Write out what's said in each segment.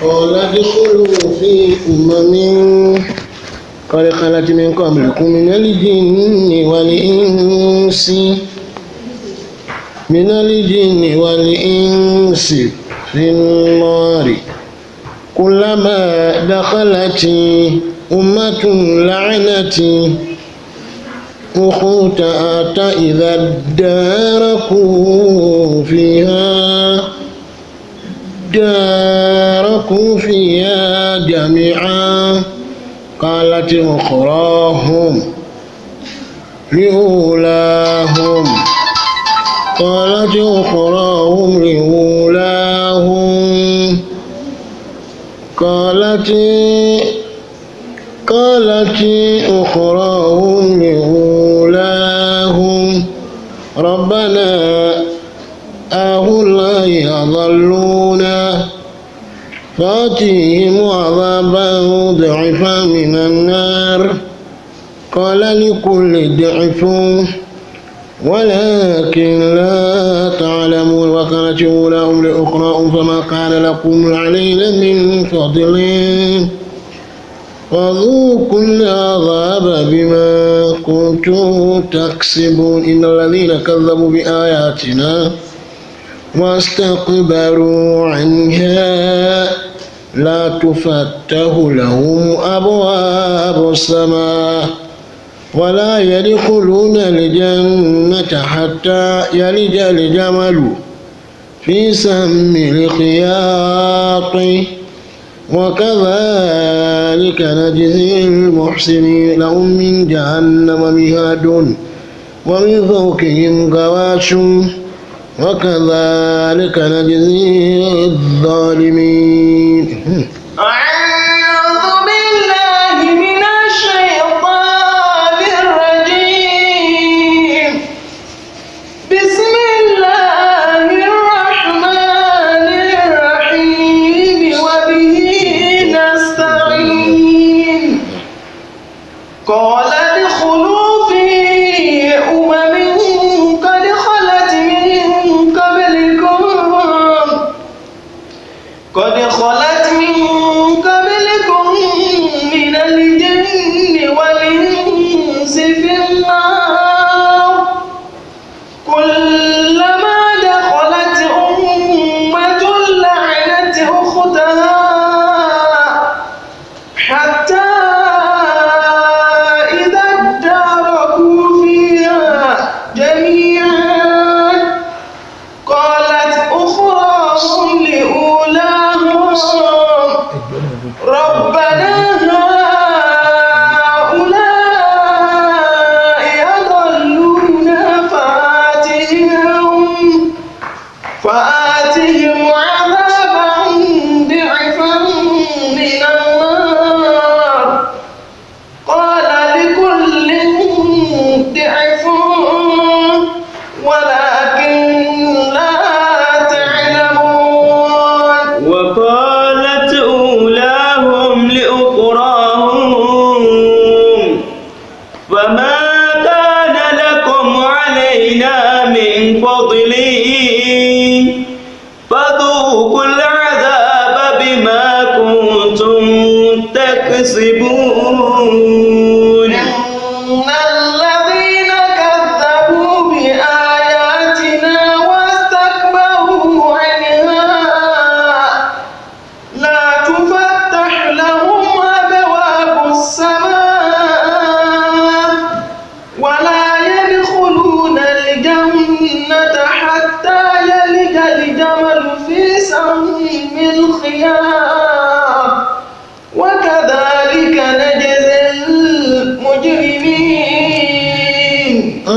قال ادخلوا في قد خلت من قبلكم من الجن والإنس في النار كلما دخلت أمة لعنت أختها إذا اداركوا فيها جميعا قالت أخراهم لأولاهم ربنا هؤلاء أضلونا فآتهم عذابا ضعفا من النار قال لكل ضعف ولكن لا تعلمون وكانت أولاهم لأخراهم فما كان لكم علينا من فضل فذوقوا العذاب بما كنتم تكسبون إن الذين كذبوا بآياتنا واستكبروا عنها لا تفتح لهم أبواب السماء ولا يدخلون الجنة حتى يلج الجمل في سم الخياط وكذلك نجزي المحسنين لهم من جهنم مهاد ومن فوقهم غواش وكذلك نجزي الظالمين.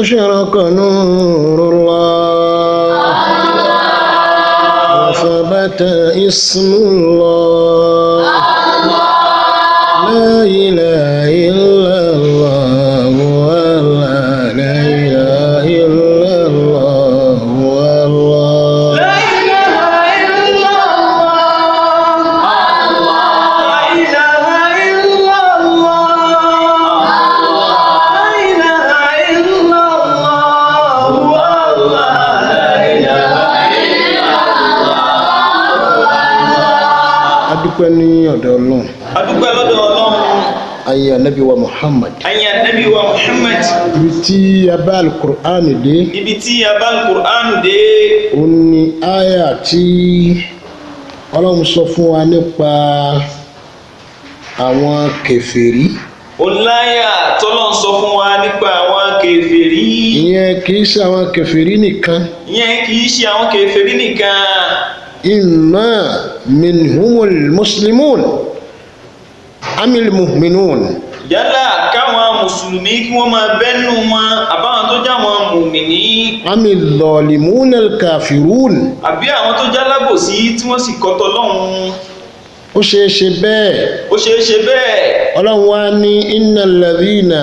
أشرق نور الله وثبت اسم الله لا إله إلا الله ولا لا إله إلا الله والله لا إله إلا الله لا إله إلا الله لا إله إلا الله والله لا إله إلا الله adúpẹ́ ní ọ̀dọ̀ Ọlọ́run. Adúpẹ́ lọ́dọ̀ Ọlọ́run. Ayé Ànábì wa Muhammad. Ayé Ànábì wa Muhammad. Ibi tí a bá al-Qur'an dé. Ibi tí a bá al-Qur'an dé. Ó ní àyà tí Ọlọ́run sọ fún wa nípa àwọn kèfèrí. Ọláyà tọ́lọ́run sọ fún wa nípa àwọn kèfèrí. Ìyẹn kì í ṣe àwọn kèfèrí nìkan. Ìyẹn kì í ṣe àwọn kèfèrí nìkan. Imma minhumul muslimun amil mu'minun. Yálà káwọn mùsùlùmí kí wọ́n máa bẹ́nu wọn àbáwọn tó já wọn mùmìnì. Amil zalimunal kafirun. Àbí àwọn tó já lábòsí tí wọ́n sì kọtọ lọ́hùn. Ó ṣeé ṣe bẹ́ẹ̀. Ó ṣeé ṣe bẹ́ẹ̀. Ọlọ́run wá ní innal ladhina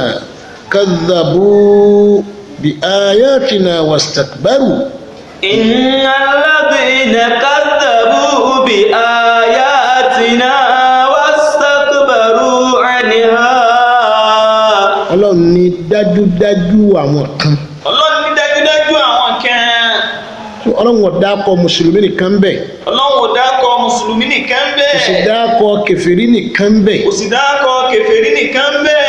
kadhabu bi ayatina wastakbaru. Innal ladhina kadhabu bi ayatina wastakbaru anha. Ọlọ́run ní dájúdájú àwọn kan. Ọlọ́run ní dájúdájú àwọn kan. Ọlọ́run ò dákọ̀ mùsùlùmí nìkan bẹ̀. Ọlọ́run ò dákọ̀ mùsùlùmí nìkan bẹ̀. Kò sì dákọ̀ kèfèrí nìkan bẹ̀. Kò sì dákọ̀ kèfèrí nìkan bẹ̀.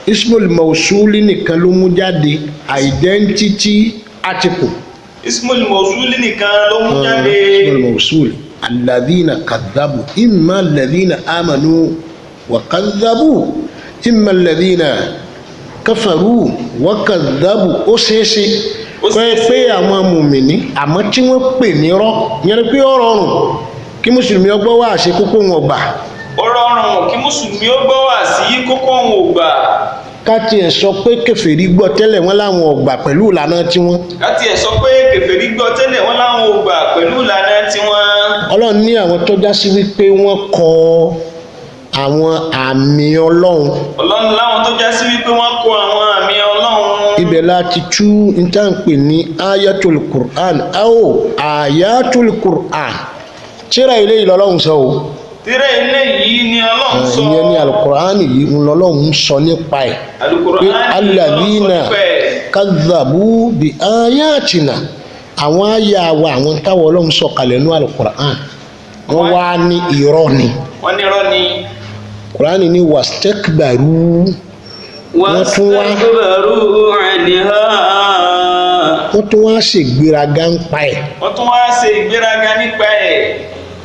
Ismul Mawsuli nìkan ló mú jáde identity article. Ismul Mawsuli nìkan ló mú jáde. Ismul Mawsuli alladhina kadhabu imma alladhina amanu wa kadhabu imma alladhina kafaru wa kadhabu. Ó ṣeéṣe pé àwọn mùmìnì àmọ́ tí wọ́n pè ní rọ́ yẹn ni pé ó rọrùn kí mùsùlùmí ọgbọ́ wà ṣe kókó wọn ọgbà. Ó rọrùn kí mùsùlùmí ó gbọ́ wà sí kókó wọn ọgbà. Ká tiẹ̀ sọ pé kèfèrí gbọ́ tẹ́lẹ̀ wọ́n láwọn ọgbà pẹ̀lú ìlànà tiwọn. Ká tiẹ̀ sọ pé kèfèrí gbọ́ tẹ́lẹ̀ wọ́n láwọn ọgbà pẹ̀lú ìlànà tiwọn. Ọlọ́run ní àwọn tó já sí wípé wọ́n kọ àwọn àmì Ọlọ́run. Ọlọ́run láwọn tó já sí wípé wọ́n kọ àwọn àmì Ọlọ́run. Ibẹ̀ láti tú ìtànpè ní ayatul Qur'an awo ayatul Qur'an. Tírà ilé ìlọ́lọ́run sọ o. Tírà ilé yìí ni Ọlọ́run sọ. Ìyẹn ni al-Qur'an yìí ń lọ́lọ́run sọ nípa ẹ̀. Al-Qur'an yìí alladhina kadhabu bi ayatina. Àwọn àyà wa àwọn táwọn Ọlọ́run sọ kalẹ̀ ní al-Qur'an. Wọ́n wá ní irọ́ ni. Wọ́n ní irọ́ ni. Qur'an ní wastakbaru. Wọ́n tún wá ṣègbéraga nípa ẹ̀. Wọ́n tún wá ṣe ìgbéraga nípa ẹ̀.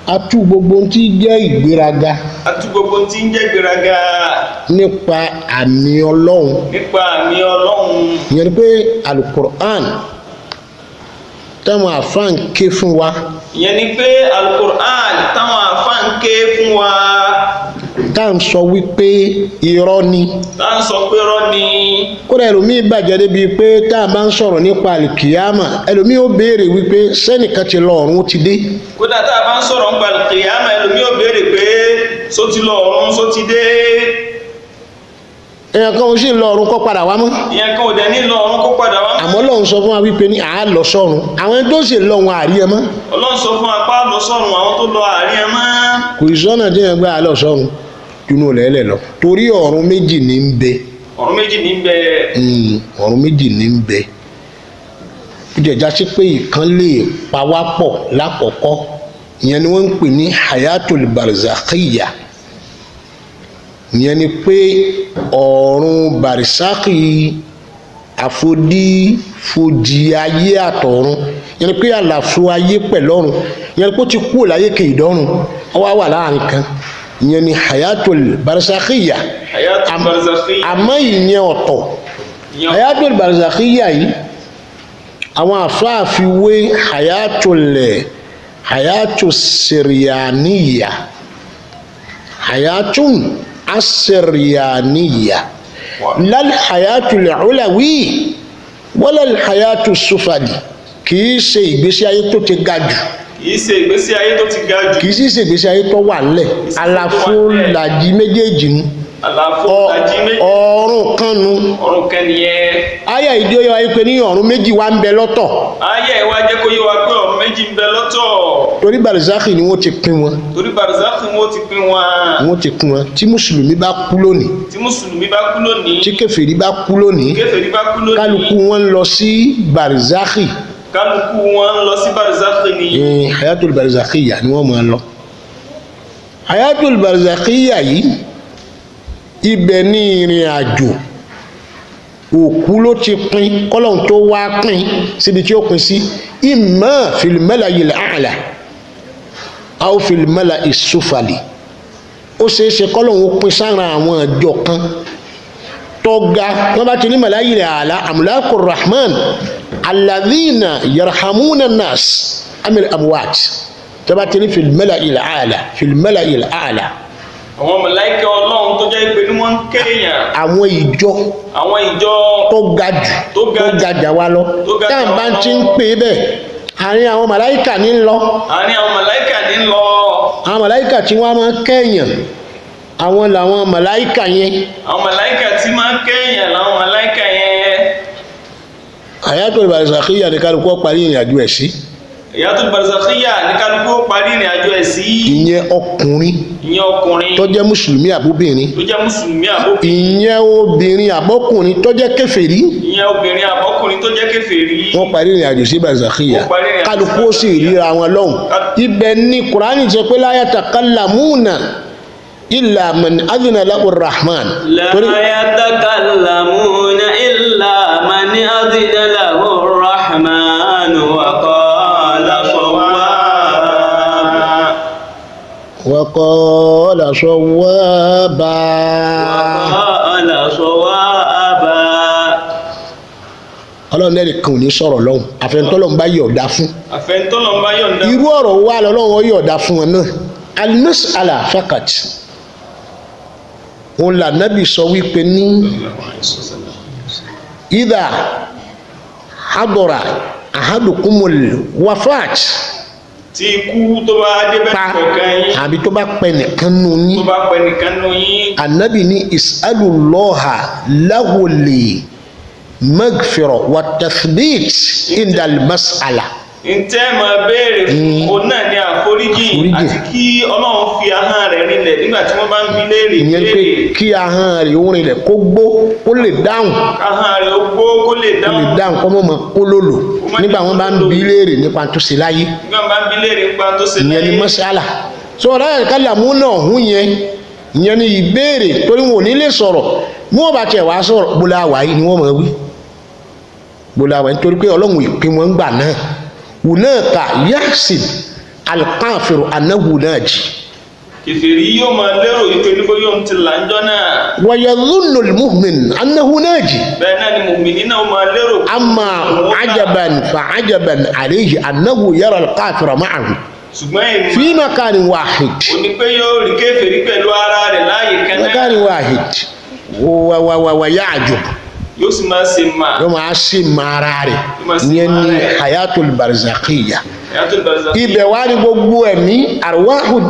A tú gbogbo tí ń jẹ́ ìgbéraga. A tú gbogbo tí ń jẹ́ ìgbéraga. Nípa àmì Ọlọ́run. Nípa àmì Ọlọ́run. Ìyẹn ni pé al-Qur'an táwọn àfáà ń ké fún wa. Ìyẹn ni pé al-Qur'an táwọn àfáà ń ké fún wa. Tá à ń sọ wípé irọ́ ni. Tá à ń sọ pé irọ́ ni. Kódà ẹlòmíì bàjẹ́ débi pé tá a bá ń sọ̀rọ̀ nípa àlìkìyàmà ẹlòmíì ó béèrè wípé sẹ́nìkan ti lọ ọ̀run ó ti dé. Kódà tá a bá ń sọ̀rọ̀ nípa àlìkìyàmà ẹlòmíì ó béèrè pé só ti lọ ọ̀run só ti dé. Èèyàn kan ò sì lọ ọ̀run kó padà wá mọ́. Èèyàn kan ò dẹ̀ ní lọ ọ̀run kó padà wá mọ́. Àmọ́ Ọlọ́run sọ fún wa wípé ní àá lọ sọ́run àwọn tó sì lọ wọn àrí ẹ mọ́. Ọlọ́run sọ fún apá lọ sọ́run àwọn tó lọ àrí ẹ mọ́. Kò ì sọ́nà tí yẹn gbé àlọ́ sọ́run junú lẹ́lẹ̀ lọ torí ọ̀run méjì ní ń bẹ. Ọ̀run méjì ní ń bẹ. Ọ̀run méjì ní ń bẹ. Ó jẹ́ já sí pé ìkan lè pa wá pọ̀ lákọ̀ọ́kọ́ ìyẹn ni wọ́n ń pè ní hayatul barzakhiya. Ìyẹn ni pé ọ̀run barzakhi àfonífojì ayé àtọ̀run. Ìyẹn ni pé àlàfo ayé pẹ̀lú ọ̀run. Ìyẹn ni pé ó ti kúrò láyé kèédọ́run ó wá wà láàrin kan. Ìyẹn ni hayatul barzakhiya. Hayatul barzakhiya. Àmọ́ ìyẹn ọ̀tọ̀. Hayatul barzakhiya yìí àwọn àfáà fi wé hayatul siryaniya. Hayatun asiryaniya. Lal hayatul ulawi wala hayatul sufali. Kì í ṣe ìgbésí ayé tó ti ga jù. Kì í ṣe ìgbésí ayé tó ti ga jù. Kì í sì ṣe ìgbésí ayé tó wà nílẹ̀. Àlàfo làjì méjèèjì ni. Àlàfo làjì méjèèjì. Ọ̀run kan nu. Ọ̀run kan nìyẹn. Àyà ìdí ó yẹ wáyé pé ní ọ̀run méjì wá ń bẹ lọ́tọ̀. Àyà ìwà jẹ́ kó yé wa pé ọ̀run méjì ń bẹ lọ́tọ̀. Torí barzakhi ni wọ́n ti pín wọn. Torí barzakhi ni wọ́n ti pín wọn. Wọ́n ti pín wọn. Tí mùsùlùmí bá kú lónìí. Tí mùsùlùmí bá kú lónìí. Tí kèfèrí bá kú lónìí. Kèfèrí bá kú lónìí. Kálukú wọn lọ sí barzakhi. Kálukú wọn lọ sí barzakhi ni. Hayatul barzakhiya ni wọ́n máa lọ. hayatul barzakhiyya yìí ibẹ̀ ní ìrìn àjò òkú ló ti pín kọ́lọ́hún tó wá pín síbi tí ó pín sí imma fil mala'il a'la aw fil mala'is sufali ó ṣeéṣe kọ́lọ́hún pín sára àwọn àjọ kan tọ́ga wọ́n bá ti ní mala'il a'la amlakur rahman alladhina yarhamuna nas amil amwat tó bá ti ní fil mala'il a'la fil mala'il a'la àwọn màláíkà Ọlọ́run tó jẹ́ pé ní wọ́n ń kéèyàn àwọn ìjọ tó ga jù tó ga jà wá lọ tá à ń bá ti ń pè bẹ́ẹ̀ àárín àwọn màláíkà ní lọ àwọn màláíkà tí wọ́n máa ń kéèyàn àwọn làwọn màláíkà yẹn àwọn màláíkà tí máa ń kéèyàn làwọn màláíkà yẹn. hayatul barzakhiyya ní kálukú parí ìrìn àjò ẹ̀ sí. hayatul barzakhiyya ní kálukú parí ìrìn àjò ẹ̀ sí. ìyẹn ọkùnrin tó jẹ́ mùsùlùmí àbóbìnrin ìyẹn obìnrin àbọ́kùnrin tó jẹ́ kèfèrí wọ́n parí ìrìn àjò sí barzakhiyya kálukú ó sì ríra wọn lọ́hùn. ibẹ̀ ni Kùránì sọ pé la yatakallamuna illa man adhina lahu rahman. la yatakallamuna illa man adhina lahu rahman wa qala وقال صوابا ọlọ́run lẹ́rìí kan ò ní sọ̀rọ̀ lọ́hùn àfẹnutọ́lọ́run bá yọ̀ọ̀dá fún irú ọ̀rọ̀ wa lọ́lọ́run ó yọ̀ọ̀dá fún wọn náà al-mas'ala fakat òun là nábì sọ wípé ní idha hadara ahadukumul wafat tí ikú tó bá débẹ̀ kọ̀ọ̀kan yín àbí tó bá pẹ nìkan nù yín ànábì ní is'alullaha lahul maghfira wa tathbit indal mas'ala. ntẹ́ máa béèrè fún òun náà ní àforíjì àti kí ọlọ́run fi ahọ́n rẹ̀ rinlẹ̀ nígbà tí wọ́n bá ń bi léèrè. ìyẹn pé kí ahọ́n rẹ̀ ó rinlẹ̀ kó gbó kó lè dáhùn. ahọ́n rẹ̀ ó gbó kó lè dáhùn. kó mọ̀ mọ́ kó lòlò nígbà wọ́n bá ń bi léèrè nípa tó ṣe láyé. ìyẹn ni mọ́ṣálà. sọ ọ̀rọ̀ yẹn kálá mú náà hún yẹn ìyẹn ni ìbéèrè torí wọn ò ní lè sọ̀rọ̀ bí wọ́n bá tiẹ̀ wá sọ̀rọ̀ bólá wàyí ni wọ́n mọ̀ wí. bólá wàyí nítorí pé ọlọ́run ìpín wọn gbà náà hunaka yahsib alqafiru annahu naji. kèfèrí yóò máa lérò wípé níbo yóò ti là ń jọ náà. wa yadhunnu almu'min annahu naji. bẹ́ẹ̀ náà ni mùmìnì náà máa lérò. amma ajaban fa ajaban alayhi annahu yara alqafira ma'ahu. ṣùgbọ́n èmi fi makanin wahid. ó ní pé yóò rí kèfèrí pẹ̀lú ara rẹ̀ láàyè kan náà. makanin wahid wa ya'jub. yóò sì máa ṣe máa. yóò máa ṣe máa ara rẹ̀ ìyẹn ni hayatul barzakhiyya. ibẹ̀ wá ní gbogbo ẹ̀mí arwahu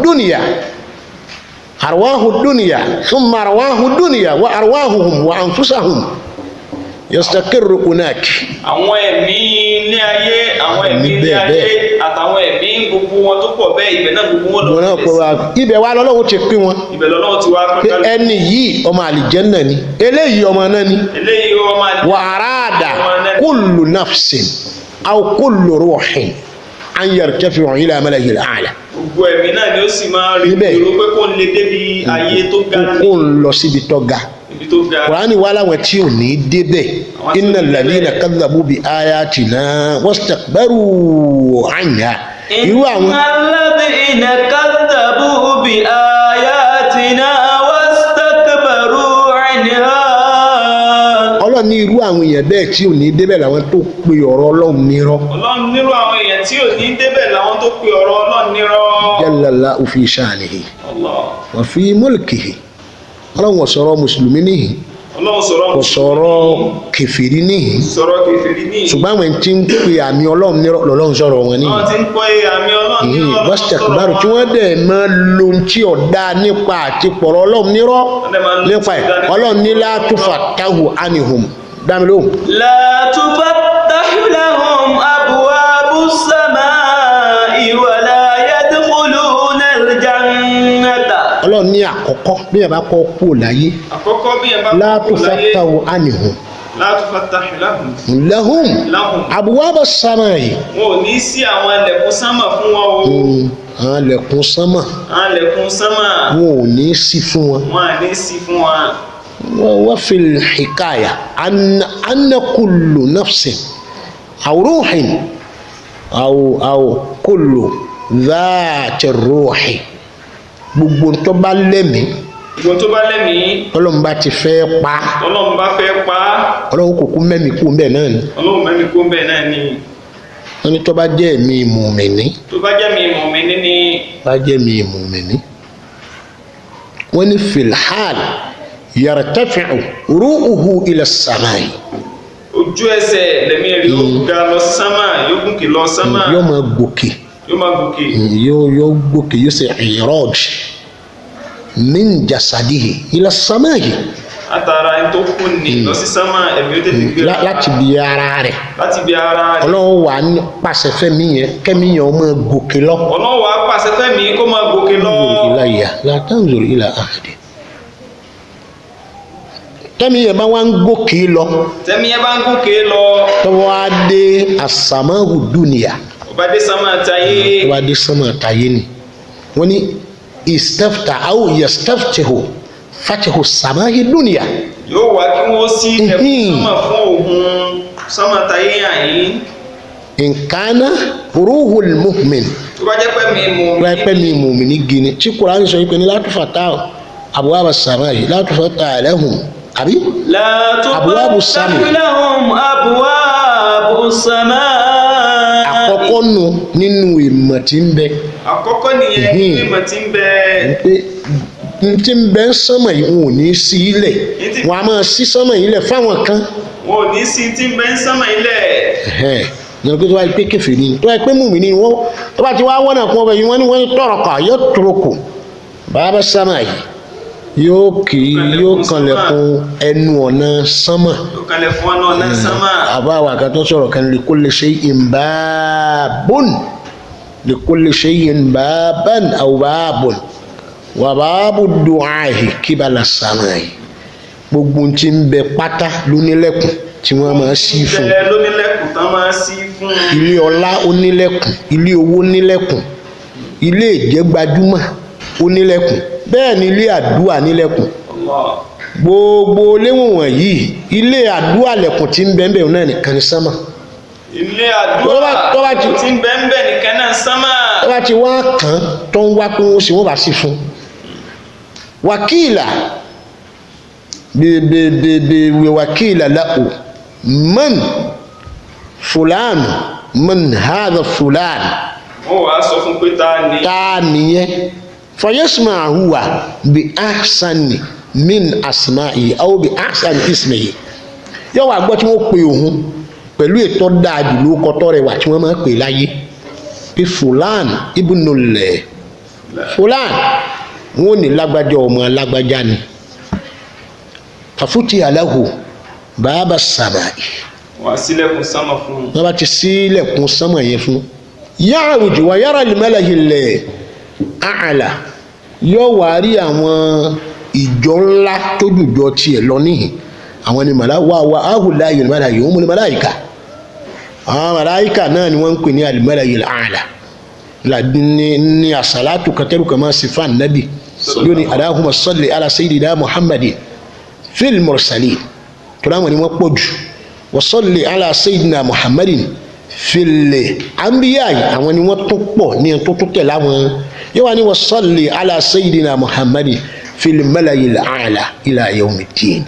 dunya thumma arwahu dunya wa arwahuhum wa anfusahum yastaqirru hunak. àwọn ẹ̀mí ilé ayé àtàwọn ẹ̀mí gbogbo wọn tó pọ̀ bẹ́ẹ̀ ibẹ̀ náà gbogbo wọn lọ sí. ibẹ̀ wá lọ́lọ́run ti pín wọn. ibẹ̀ lọ́lọ́run ti wá pín kálukú. ẹni yìí ọmọ àlìjẹ́nnà ni eléyìí ọmọ náà ni. wa arada kullu nafsin aw kullu ruhin an yartafi'u ila mala'il a'la. gbogbo ẹ̀mí náà ni ó sì máa rí ìró pé kó ń lè débi ayé tó ga ní. kó ń lọ síbi tó ga. Kùránì wà láwọn tí ò ní débẹ̀ innal ladhina kadhabu bi ayatina wastakbaru anha. irú àwọn. innal ladhina kadhabu bi ayatina wastakbaru anha. ọlọ́run ní irú àwọn èèyàn bẹ́ẹ̀ tí ò ní débẹ̀ làwọn tó pe ọ̀rọ̀ ọlọ́run nírọ́. ọlọ́run nírú àwọn èèyàn tí ò ní débẹ̀ làwọn tó pe ọ̀rọ̀ ọlọ́run nírọ́. Jallallahu fi sha'nihi wa fi mulkihi. ọlọ́run ò sọ̀rọ̀ mùsùlùmí nìyí kò sọ̀rọ̀ kèfèrí nìyí ṣùgbọ́n àwọn tí ń pe àmì ọlọ́run nírọ́ lọ́lọ́run sọ̀rọ̀ wọn nìyí. wastakbaru tí wọ́n dẹ̀ máa lo tí ọ̀dà nípa àti pọ̀rọ̀ ọlọ́run nírọ́ nípa ẹ̀ ọlọ́run ní la tufattahu anhum dámilóhùn. la tufattahu lahum abwabus samaa'i wa la yadkhuluna al-jannata. ọlọ́run ní àkọ́kọ́ bí ẹ bá kọ́ kú láyé la tufattahu anhum lahum abwaba samaa'i. wọn ò ní sí àwọn ẹlẹ́kùn sánmà fún wọn o. àwọn lẹ̀kùn sánmà wọn ò ní sí fún wọn. wa fil hikaya anna kullu nafsin aw ruhin aw kullu dhati ruhi gbogbo tó bá lẹ́mìí Ọlọ́run bá ti fẹ́ pa Ọlọ́run kò kú mẹ́mìí kú bẹ́ẹ̀ náà ni wọ́n ní tó bá jẹ́ ẹ̀mí mùmìnì wọ́n ní filhal yartafi'u ru'uhu ila as-samai ojú ẹsẹ̀ lẹ́mí rí ó ga lọ sí sánmà yóò gùnkè lọ sánmà yóò máa gòkè yóò gòkè yóò ṣe iraj min jasadihi ila as-samai atara ẹni tó kú ní lọ sí sánmà ẹ̀mí ó tètè gbéra láti bí ara rẹ̀ Ọlọ́run wà ní pàṣẹ fẹ́mi yẹn kẹ́mi yẹn ó máa gòkè lọ Ọlọ́run wà pàṣẹ fẹ́mi kó máa gòkè lọ la tanzur ila ahadi tẹ́mi yẹn bá wá ń gòkè lọ tọ́wọ́ á dé as-samahu dunya ó bá dé sánmà táyé ni wọ́n ní istafta aw yastaftihu fatihu as-samahi dunya yóò wá kí wọ́n sí ẹ̀kún sánmà fún òun sánmà táyé yìí in kana ruhul mu'min tó bá jẹ́ pé mi mu'mini gini tí Kùránì sọ pé ní la tufatahu abwaba as-sama'i la tufatahu lahum àbí abwabu as-sama'i àkọ́kọ́ nù nínú ìmọ̀ tí ń bẹ tí ń bẹ sánmà yìí wọn ò ní sí ilẹ̀ wọn a máa sí sánmà yìí lẹ̀ fáwọn kan wọn ò ní sí tí ń bẹ sánmà yìí lẹ̀ yẹn tó bá yẹ pé kèfèrí ni tó bá yẹ pé mùmínì ni wọn tó bá ti wá wọ́n náà kún ọbẹ̀ yìí wọ́n ní tọrọkọ yóò tọrọkọ bàbá sánmà yìí yóò kanlẹ̀kùn ẹnu ọ̀nà sánmà àbá àwọn àkàtọ́ sọ̀rọ̀ kan li kulli shay'in babun li kulli shay'in baban aw babun wa babu du'ahi qibala samai gbogbo tí ń bẹ pátá lónílẹ̀kùn tí wọ́n máa ṣí fún ilé ọlá onílẹ̀kùn ilé owó nílẹ̀kùn ilé ìjẹ́gbajúmọ̀ onílẹ̀kùn bẹ́ẹ̀ ni ilé àdúà nílẹ̀kùn gbogbo léwọ̀n wọ̀nyí ilé àdúà lẹ̀kùn tí ń bẹ ńbẹ̀ náà nìkan ní sánmà ilé àdúà tí ń bẹ ńbẹ̀ nìkan náà sánmà tó bá ti wá kàn tó ń wá pé wọ́n bá sí fún wàkílà wàkílà láò man fulan man hadha fulan wọ́n wá sọ fún pé ta nìyẹn fayasma'uha bi ahsani min asma'i aw bi ahsani ismihi yóò wá gbọ́ tí wọ́n pe òun pẹ̀lú ètò dáadù lórúkọ tó rẹwà tí wọ́n máa ń pè láyé bí fulan ibnul fulan wọn ò ní lágbájá ọmọ lágbájá ni fafuti alahu baba samai wọ́n sílẹ̀kùn sánmà fún wọ́n bá ti sílẹ̀kùn sánmà yẹn fún ya'ruju wa yara al-mala'il a'la yóò wá rí àwọn ìjọ ńlá tó jùjọ tiẹ̀ lọ níhìn àwọn ni wà áhùlá yìí mẹ́ta yìí wọ́n mú ní màláìka àwọn màláìka náà ni wọ́n ń pè ní al-mala'il a'la ní àsàlátù kẹtẹ́rù kama sifan nabi yóò ní Allahumma salli ala sayyidina Muhammadin fil mursalin tó dáwọn ni wọ́n pọ̀ jù wa salli ala sayyidina Muhammadin fil anbiya àwọn ni wọ́n tún pọ̀ ní tó tún tẹ̀lé àwọn yóò wá ní wa salli ala sayyidina Muhammadin fil mala'il a'la ila yawmiddin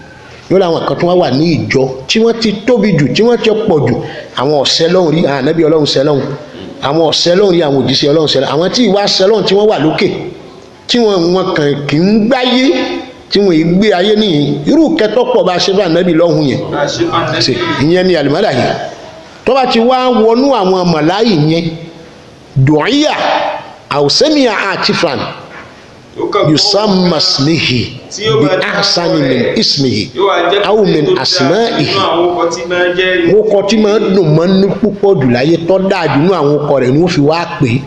yóò láwọn kan tó wà ní ìjọ tí wọ́n ti tóbi jù tí wọ́n ti pọ̀ jù àwọn ọ̀sẹ̀ lọ́hùn rí àwọn ànábì ọlọ́run sẹ́ lọ́hùn àwọn ọ̀sẹ̀ lọ́hùn rí àwọn òjíṣẹ́ ọlọ́run sẹ́ lọ́hùn àwọn tí ìwà sẹ́ lọ́hùn tí wọ́n wà lókè tí wọ́n kàn kì í gbáyé tí wọ́n gbé ayé nìyí irú kẹtọ́ pọ̀ bá ṣe fún ànábì lọ́hùn yẹn ìyẹn ni àlùmọ́là yìí tó bá ti wá wọnú àwọn màláì yẹn dùnìyà àwòsẹ́mìyà àtìfàn yusamma ismihi bi ahsani min ismihi aw min asma'ihi wọ́n kọ́ tí máa dùn mọ́ ní púpọ̀ jù láyé tó dáa jù ní àwọn ọkọ rẹ̀ ni wọ́n fi wá pè é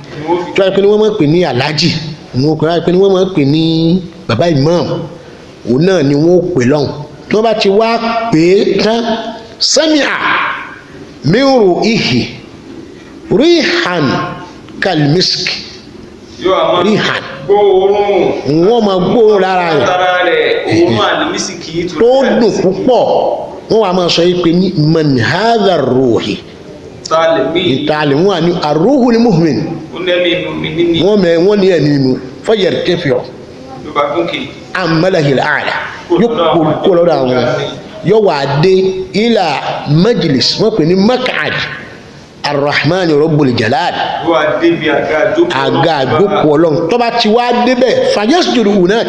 tó wáyé pé ni wọ́n máa pè ní aláàjì wọ́n kọ́ wáyé pé ni wọ́n máa pè ní bàbá imam òun náà ni wọ́n pè lọ́hùn tí wọ́n bá ti wá pè é tán sami'a min ru'ihi rihan kalmiski rihan gbóòórùn wọ́n máa gbóòórùn lára rẹ̀ òórùn àlùmísìkì tó dùn púpọ̀ wọ́n wá máa sọ pé ní man hadha ruhi ìtàlẹ̀ wọn ni arruhu ni mu'min wọ́n ní ẹ̀mí mu fayar kẹfìọ́ amalahil ala yóò kó lọ́dọ̀ àwọn yóò wá dé ila majlis wọ́n pè ní mak'ad arrahman rabbul jalal àga àjókòó ọlọ́run tó bá ti wá débẹ̀ fayasjudu hunak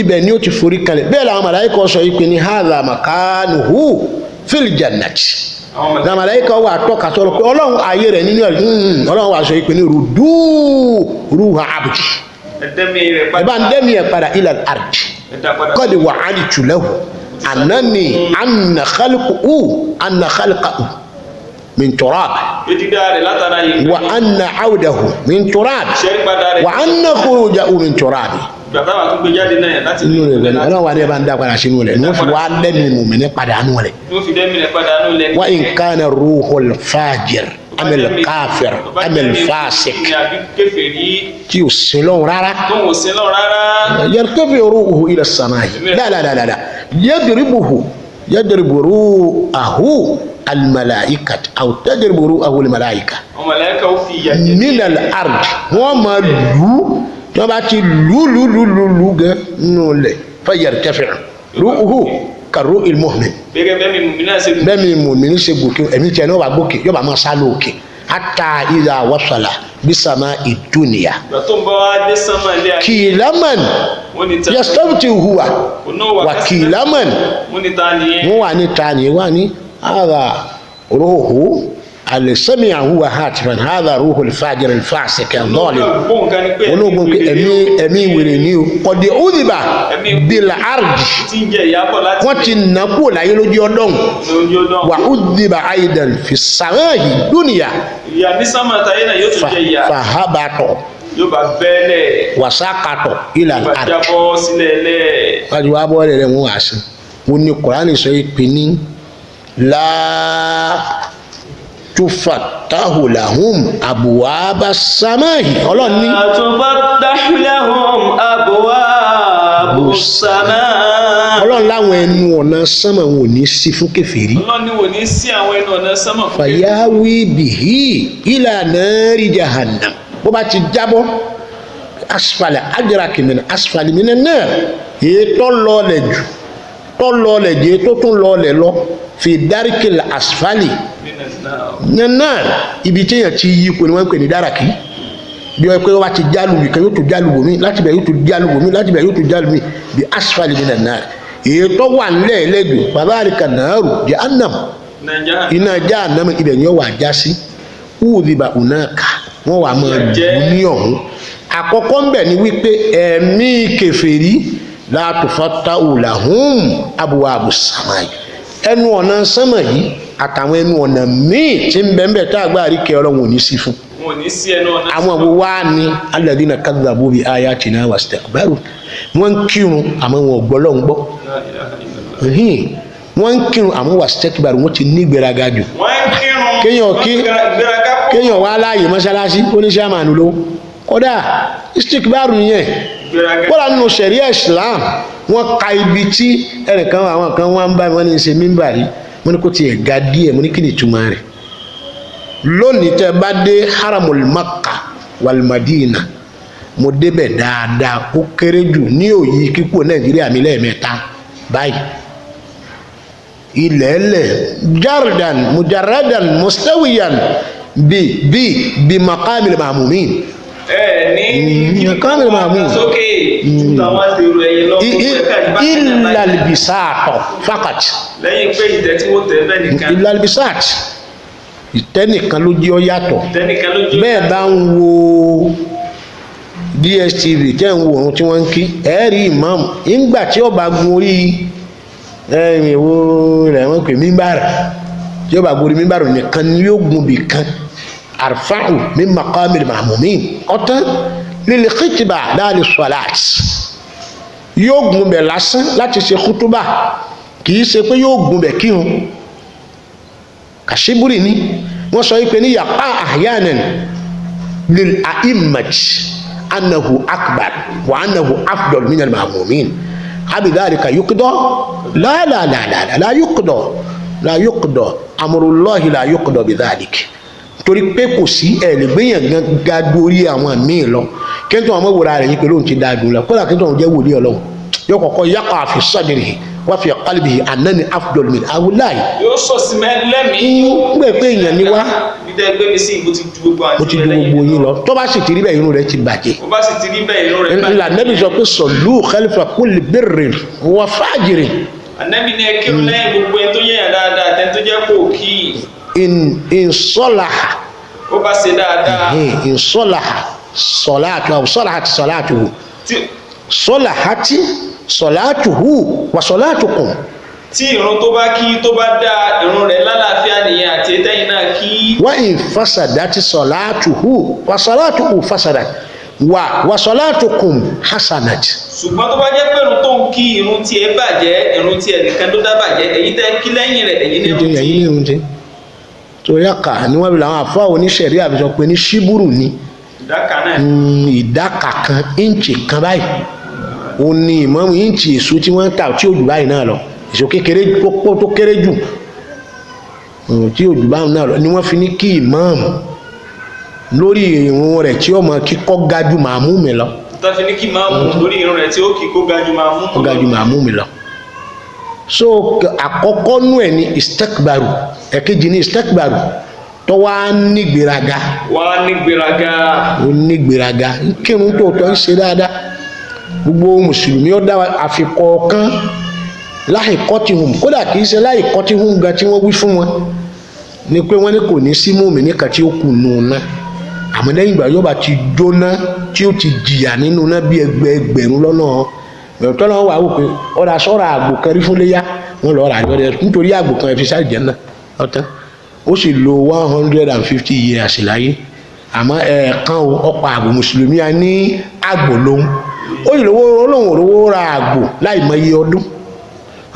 ibẹ̀ ni ó ti forí kalẹ̀ bẹ́ẹ̀ làwọn màláíkà sọ pé ní hadha makanuhu fil jannati na màláíkà wà tọ́ka sọ̀rọ̀ pé ọlọ́run ayé rẹ̀ nínú ọlọ́run wà sọ pé ní rudú ruha abdi ẹ̀bá ń dẹ́mi ẹ̀ padà ilal ardi qad wa'adtu lahu annani anna khalqahu min turab wa anna awdahu min turab wa anna khurujahu min turab ọlọ́run wa ní ẹ bá ń dá padà sínú rẹ̀ ní wọ́n fi wá dẹ́mi mùmínì padà nù rẹ̀ wa in kana ruhul fajir amil kafir amil fasik tí o sin lọ́wọ́ rárá yartafi ruhu ila samai la yadribu ruhu الملائكة أو تجرب روحه الملائكة من الأرض وما لو تباتي لو نولي فيرتفع روحه كالروح المؤمن بمن المؤمن سيبوكي أمين تيانو بابوكي يوبا ما سالوكي حتى إذا وصل بسماء الدنيا كيلمن يستفتي هو وكيلمن واني تاني واني هذا روح اللي سمعه هاتفا هذا روح الفاجر الفاسق الظالم ونوبون امي ورينيو قد اذب بالعرض وتنقول لا يلوجي اودون واذب ايضا في السماء الدنيا فهبط وسقط الى الارض واجوا ابو رẹ̀ wọ́n wá sí wọ́n ní Kùránì sọ pé ní la tufattahu lahum abwaba samai ọlọ́run ní la tufattahu lahum abwabu samai ọlọ́run láwọn ẹnu ọ̀nà sánmà wọn ò ní sí fún kèfèrí ọlọ́run ní wọ́n ní sí àwọn ẹnu ọ̀nà sánmà fún kèfèrí fayawi bihi ila nari jahannam bó bá ti jábọ́ asfala adraki min asfali minan nar ètò lọ́ọ̀lẹ̀ jù tọ́lọ́ọ̀lẹ̀ jẹ́ tó tún lọ́ọ̀lẹ̀ lọ fi dárìkìl asfali náà ibi tí èèyàn ti yí ipò ni wọ́n ń pè ní dáràkì bí wọ́n pé wọ́n bá ti jálùbì kan yóò tún jálùbò mí láti bẹ̀ yóò tún jálùbò mí láti bẹ̀ yóò tún jálùbò mí bí asfali minan nar èyí tó wà nílẹ̀ ẹlẹ́gbẹ̀ẹ́ fadhalika naru jahannam iná jahannam ibẹ̀ ni ó wà já sí udhiba hunaka wọ́n wà máa dùn ní ọ̀hún àkọ́kọ́ ń bẹ̀ ni wípé ẹ̀mí kèfèrí la tufattahu lahum abwabu samai ẹnu ọ̀nà sánmà yìí àtàwọn ẹnu ọ̀nà míì tí ń bẹ̀m̀bẹ̀ tá àgbà àríkẹ́ ọlọ́run ò ní sí fún àwọn ọmọ wa ní alladhina kadhabu bi ayatina wastakbaru wọ́n ń kírun àmọ́ wọn ò gbọ́ lọ́n gbọ́ wọ́n ń kírun àmọ́ wastakbaru wọ́n ti ní ìgbéraga jù kéèyàn wá láàyè mọ́ṣáláṣí oníṣẹ́ àmàlú ló kódà istikbaru yẹn kódà nínú ṣẹ̀ríà Islam wọ́n ka ibi tí ẹnìkan àwọn kan wọ́n ń bá wọn ní ṣe mímbà rí wọ́n ní kó tiẹ̀ ga díẹ̀ mo ní kí ni ìtumọ̀ rẹ̀ lónìí tẹ́ bá dé haramul Makkah wal Madina mo débẹ̀ dáadáa ó kéré jù ní òyì kíkó Nàìjíríà mi lẹ́ẹ̀mẹ́ta báyìí ilẹ̀ẹ́lẹ̀ jardan mujarradan mustawiyan bi maqamil ma'mumin maqamil ma'mumin illa albisat faqat lẹ́yìn pé ìtẹ́ tí wọ́n tẹ̀ bẹ́ẹ̀ nìkan illa albisat ìtẹ́nìkan ló jẹ́ ọ yàtọ̀ bẹ́ẹ̀ bá ń wo DSTV tẹ́ ń wo ohun tí wọ́n ń kí ẹ̀rí ìmáàmù ìgbà tí ó bá gun orí ìwò rẹ̀ wọ́n pè mímbàrà tí ó bá gun orí mímbàrà nìkan ni yóò gun bì kan arfa'u min maqamil ma'mumin ọ̀tán lil khitba la lis salat yóò gun bẹ̀ lásán láti ṣe kútúbà kì í ṣe pé yóò gun bẹ̀ kírun kàṣíbùrì ni wọ́n sọ wípé ní yàpá àhíyànẹ̀ للأئمة أنه أكبر وأنه أفضل من المأمومين أبذلك يقضى؟ لا لا لا لا لا يقضى لا يقضى أمر الله لا يقضى بذلك torí pé kò sí ẹ lè gbéyàn ga dórí àwọn míì lọ kẹ́ńtọ́ àwọn wòrà rẹ̀ yín pé lóun ti dáa dùn lọ kódà kẹ́ńtọ́ àwọn jẹ́ wòlíì Ọlọ́run yóò kọ́kọ́ yàkọ̀ fi sadrihi wa fi qalbihi annani afdal min awulai. yóò sọ sí mẹ́lẹ́mìí. ń gbé pé èèyàn ni wá. dídá ẹgbẹ́ mi sí ibo ti ju gbogbo àwọn mo ti ju gbogbo yín lọ tó bá sì ti rí bẹ́ẹ̀ irun rẹ̀ ti bàjẹ́. tó bá sì ti rí bẹ́ẹ̀ irun rẹ̀ bàjẹ́. ìlànà Nábì sọ pé sallu khalfa kulli birrin wa fajirin. Ànábì ní ẹ kírun lẹ́yìn gbogbo ẹni tó yẹ̀yàn dáadáa àtẹni tó jẹ́ kó kí. in salaha. ó bá ṣe dáadáa. in salaha salatu aw salahati salatuhu. salahati salatuhu wa salatukum. tí ìrun tó bá kí tó bá dá ìrun rẹ̀ lálàáfíà nìyẹn àti ẹ̀tẹ́yìn náà kí. wa in fasadati salatuhu wa salatuhu fasadat wa salatukum hasanat. ṣùgbọ́n tó bá jẹ́ pé ìrun tó ń kí ìrun tí ẹ bàjẹ́ ìrun tí ẹnìkan tó dá bàjẹ́ èyí tẹ́ kí lẹ́yìn rẹ̀ èyí ní ìrun tí. torí àkà ni wọ́n fi làwọn àfáà oníṣẹ̀rí àfisọ pé ní ṣíbùrù ni ìdáka kan íǹchì kan báyìí ó ní ìmọ̀mù íǹchì èso tí wọ́n ń tà tí òjò báyìí náà lọ èso kékeré tó kéré jù tí òjò báyìí náà lọ ni wọ́n fi ní kí ìmọ̀mù lórí ìrun rẹ̀ tí ó mọ kíkọ́ ga ju màmúmi lọ. tó fi ní kí ìmọ̀mù lórí ìrun rẹ̀ tí ó kí kó ga ju màmúmi lọ. so àkọ́kọ́ nú ẹ̀ ní istakbaru ẹ̀kejì ní istakbaru tó wá nígbéraga. ó nígbéraga kírun tó tọ́ ń ṣe dáadáa gbogbo mùsùlùmí ó dá àfikọ́ kan láìkọ́tìhùn kódà kì í ṣe láìkọ́tìhùn gan tí wọ́n wí fún wọn ni pé wọ́n ní kò ní sí mùmínì kan tí ó kù nù náà àmọ́ lẹ́yìn ìgbà yóò bá ti jóná tí ó ti jìyà nínú náà bí ẹgbẹ̀rún lọ́nà tọ́lá wà wò pé ọ̀rọ̀ sọ́ra àgbò kan rí fún léyà wọ́n lọ́ọ́ rà lọ́dẹ nítorí àgbò kan fi sáré jẹ́nà ọ̀tán ó sì lo 150 years láyé àmọ́ ẹ̀ẹ̀kan ọ̀pọ̀ àgbò mùsùlùmí a ní àgbò lóhun ó sì lówó olóhùn òrówó ra àgbò láì mọ iye ọdún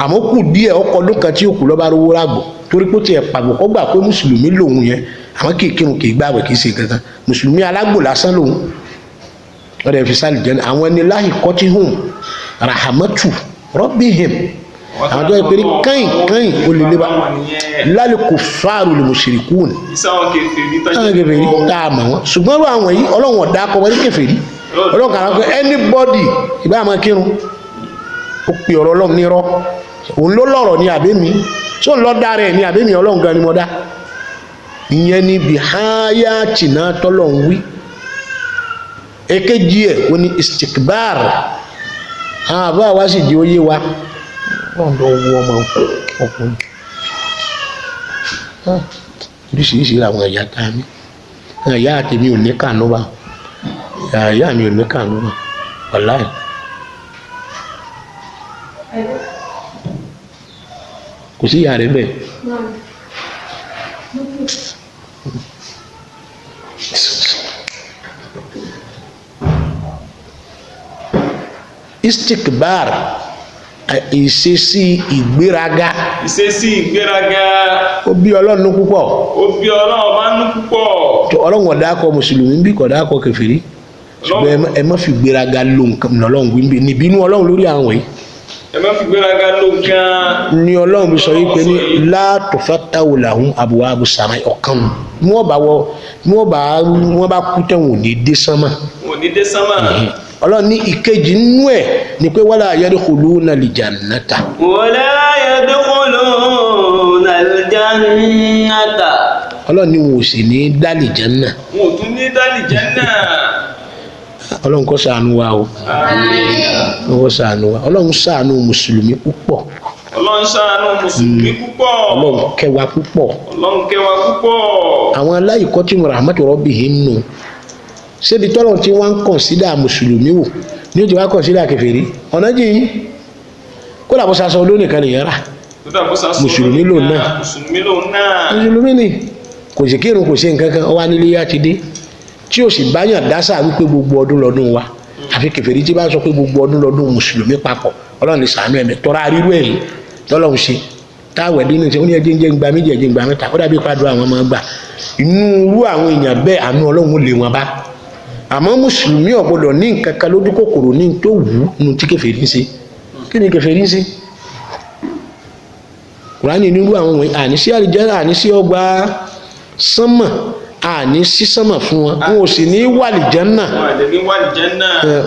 àmọ́ kù díẹ̀ ọkọ̀ ọdún kan tí ó kù lọ́ba rówó ra àgbò torí pé ó ti ẹ̀ pàgbò kọ́ gbà pé mùsùlùmí lòun yẹn àmọ́ kì í kírun kì í gbààwẹ̀ kì í ṣe kankan mùsùlùmí alágbò lásán lòun ọ̀dẹ̀ fi sáré jẹ́nà àwọn ẹni láì kọ́tí hùn rahamatu rọ́bìhìm àwọn tó yẹ pé káyìn olùlébà lálẹ́ kò fáàrù lè mushrikun sáwọn kèfèrí tá a mọ̀ wọ́n ṣùgbọ́n ló àwọn yìí ọlọ́run ọ̀dà akọ wọlé kèfèrí ọlọ́run kàrà pé anybody ìbá àmọ́ kírun ó pè ọ̀rọ̀ ọlọ́run nírọ́ òun ló lọ́rọ̀ ní àbẹ́mi tó ń lọ dára ẹ̀ ní àbẹ́mi ọlọ́run gan ni mo dá ìyẹn ni bìháyà tìǹà tọ́lọ̀ ń wí èkejì ẹ̀ wọ́n ní istikbar àwọn àbá wa sì di oyé wa wọ́n lọ wọ ọmọ ọkùnrin oríṣiríṣi làwọn ẹ̀yà tá a ní ẹ̀yà àtẹ̀mí ò ní kànú bá ẹ̀yà mi ò ní kànú bá wàláì. kò sí ìyá rẹ̀ bẹ́ẹ̀. istikbar ìṣesí ìgbéraga. ó bí ọlọ́run púpọ̀. ọlọ́run ọ̀dà akọ mùsùlùmí bí kọ̀dà akọ kèfèrí ṣùgbọ́n ẹ má fi gbéraga lo nǹkan ọlọ́run wí níbi inú ọlọ́run lórí àwọn yìí. ẹ má fi gbéraga lo nǹkan. ni ọlọ́run bí sọ yìí pé ní la tufattahu lahum abwabu samai ọ̀kan wọ́n bá kú tẹ̀wọ̀n ò ní dé sánmà. ọlọ́run ní ìkejì nínú ẹ̀ ni pé wala yadkhuluna al-jannata. wala yadkhuluna al-jannata. ọlọ́run ní wọn ò sì ní dálì jẹ́nà. wọn ò tún ní dálì jẹ́nà. ọlọ́run kó ṣàánú wa o. ọlọ́run ṣàánú wa ọlọ́run ṣàánú mùsùlùmí púpọ̀. ọlọ́run kẹ́ wa púpọ̀. àwọn aláìkọ́ tí mo rahmatu rabbihim nù ṣébi tọ́lọ̀ tí wọ́n ń kọ̀nsídà mùsùlùmí wò ní ó ti wá kọ̀nsídà kèfèrí ọ̀nà jìn kó làbọ̀ sasọ olónìkan nìyẹn rà mùsùlùmí lòun náà mùsùlùmí ni kò sì kírun kò sí nǹkan kan ọwá nílé yá ti dé tí ó sì báyàn dásà wípé gbogbo ọdún lọ́dún wa àfi kèfèrí tí bá sọ pé gbogbo ọdún lọ́dún mùsùlùmí papọ̀ ọlọ́run lè ṣàánú ẹ̀mí tọ́ra arírú ẹ̀yìn tọ́lọ́run ṣe táwẹ̀ dínú ṣe ó ní ẹjẹ́ ń jẹ́ gba méjì ẹjẹ́ ń gba mẹ́ta ó dàbí pàdúrà àwọn ọmọ gbà inú irú àwọn èèyàn bẹ́ẹ̀ àánú ọlọ́run lè wọn bá àmọ́ mùsùlùmí ò gbọ́dọ̀ ní nǹkan kan lójú kòkòrò ní tó wù ú tí kèfèrí ń ṣe kí ni kèfèrí ń ṣe Kùránì nírú àwọn wọ̀nyí àní sí àlìjánnà àní sí ọgbà sánmà àní sí sánmà fún wọn wọn ò sì ní wàlìjánnà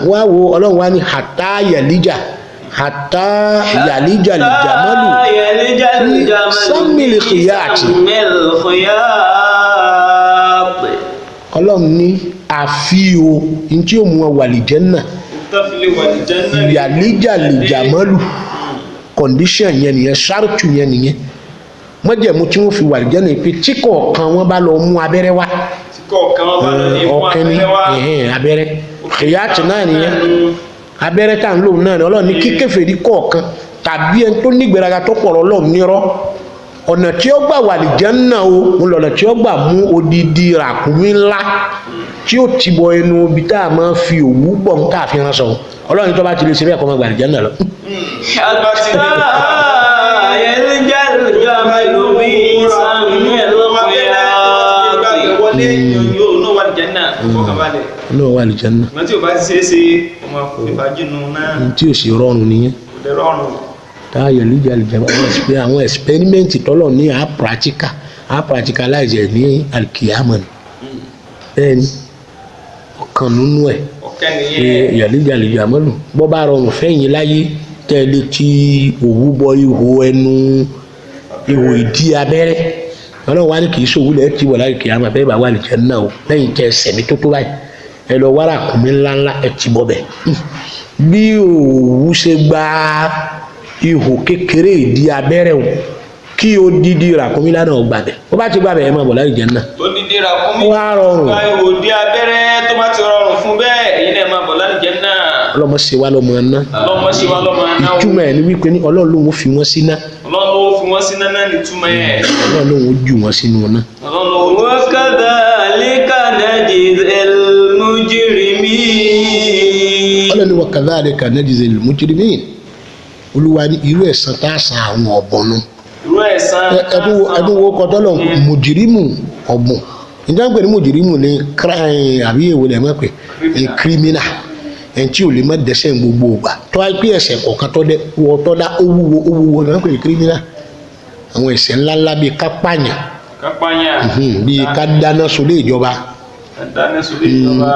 wá wo Ọlọ́run wá ní hàtá yàlíjà lìjàmálù sánmìlì kìyàtì Ọlọ́run ní àfi o ní tí ó mú ọ wàlìjánnà yàlíjà lìjàmálù condition yẹn nìyẹn ṣáàtù yẹn nìyẹn mọ́jẹ̀mú tí wọ́n fi wà lìjẹ́ ní pé tí kọ̀ọ̀kan wọn bá lọ mú abẹ́rẹ́ wá ọ̀kan ní abẹ́rẹ́ kìyàtì náà nìyẹn abẹ́rẹ́ tá à ń lò náà ni Ọlọ́run ní kíkèfèrí kọ̀ọ̀kan tàbí ẹni tó nígbèraga tó pọ̀ Ọlọ́run nírọ́ ọ̀nà tí ó gbà wà lìjẹ́ náà o ń lọ̀nà tí ó gbà mú odidi ràkúnmí ńlá tí ó ti bọ ẹnu ibi tá a máa fi òwú bọ̀ ń káàfin ránṣọ Ọlọ́run tó bá ti lè ṣe bẹ́ẹ̀ kọ́ máa gbà lìjẹ́ náà lọ. náà wà lìjánná tí o bá ti ṣeé ṣe ọmọ ìfàjìnnú náà tí o sì rọrùn nìyẹn táyà lìjà àwọn experiment tọ́lọ̀ ní a practicalize ẹ̀ ní alkiyama bẹ́ẹ̀ ni ọ̀kan nínú ẹ̀ yàlíjà mọ́lù bọ́ bá rọrùn fẹ́yìn láyé tẹ́lẹ̀ tí òwú bọ ihò ẹnu ihò ìdí abẹ́rẹ́ Ọlọ́run wá ní kì í ṣòwú lẹ́ẹ̀ tí wọ̀ láyé kìyàmá bẹ́ẹ̀ bá wà lìjánná o lẹ́yìn tẹ́ sẹ̀mí tó báyìí ẹ lọ wá ràkúnmí ńláńlá ẹ ti bọ̀ bẹ̀ bí òwú ṣe gba ihò kékeré ìdí abẹ́rẹ́ o kí odidi ràkúnmí lánàá ọgbà bẹ̀ ó bá ti gbà bẹ̀ ẹ máa bọ̀ láyé jẹ́nà. odidi ràkúnmí wá rọrùn gba ihò ìdí abẹ́rẹ́ tó bá ti rọrùn fún bẹ́ẹ̀ èyí náà máa bọ̀ láyé jẹ́nà. ọlọ́mọ ṣe wá lọ́mọ ẹ̀ náà ìtumọ̀ ẹ̀ ni wípé ní Ọlọ́run ló ń fi wọ́n sí náà náà ní túmọ̀ ẹ̀. Ọlọ́run ló ń jù wọ́n sínú náà. wa kadhalika najzil mujrimin. Ọlọ́run ní wa kadhalika najzil mujrimin Olúwa ní irú ẹ̀san tá a san àwọn ọ̀bọ̀n irú ẹ̀san ẹ̀dùn wo kọ́ tọ́lọ̀ mùjìrímù ọ̀bùn ìjọba pé ní mùjìrímù ní àbí èwo lẹ̀ mọ́ pé ní kírímínà ẹni tí ò lè má dẹ́ṣẹ̀ gbogbo ògbà tó wáyé pé ẹ̀ṣẹ̀ kọ̀ọ̀kan tọ́ dá owúwo ní wọ́n pè ní kírímínà àwọn ẹ̀ṣẹ̀ ńláńlá bíi kápáyàn bíi ká dáná sólé ìjọba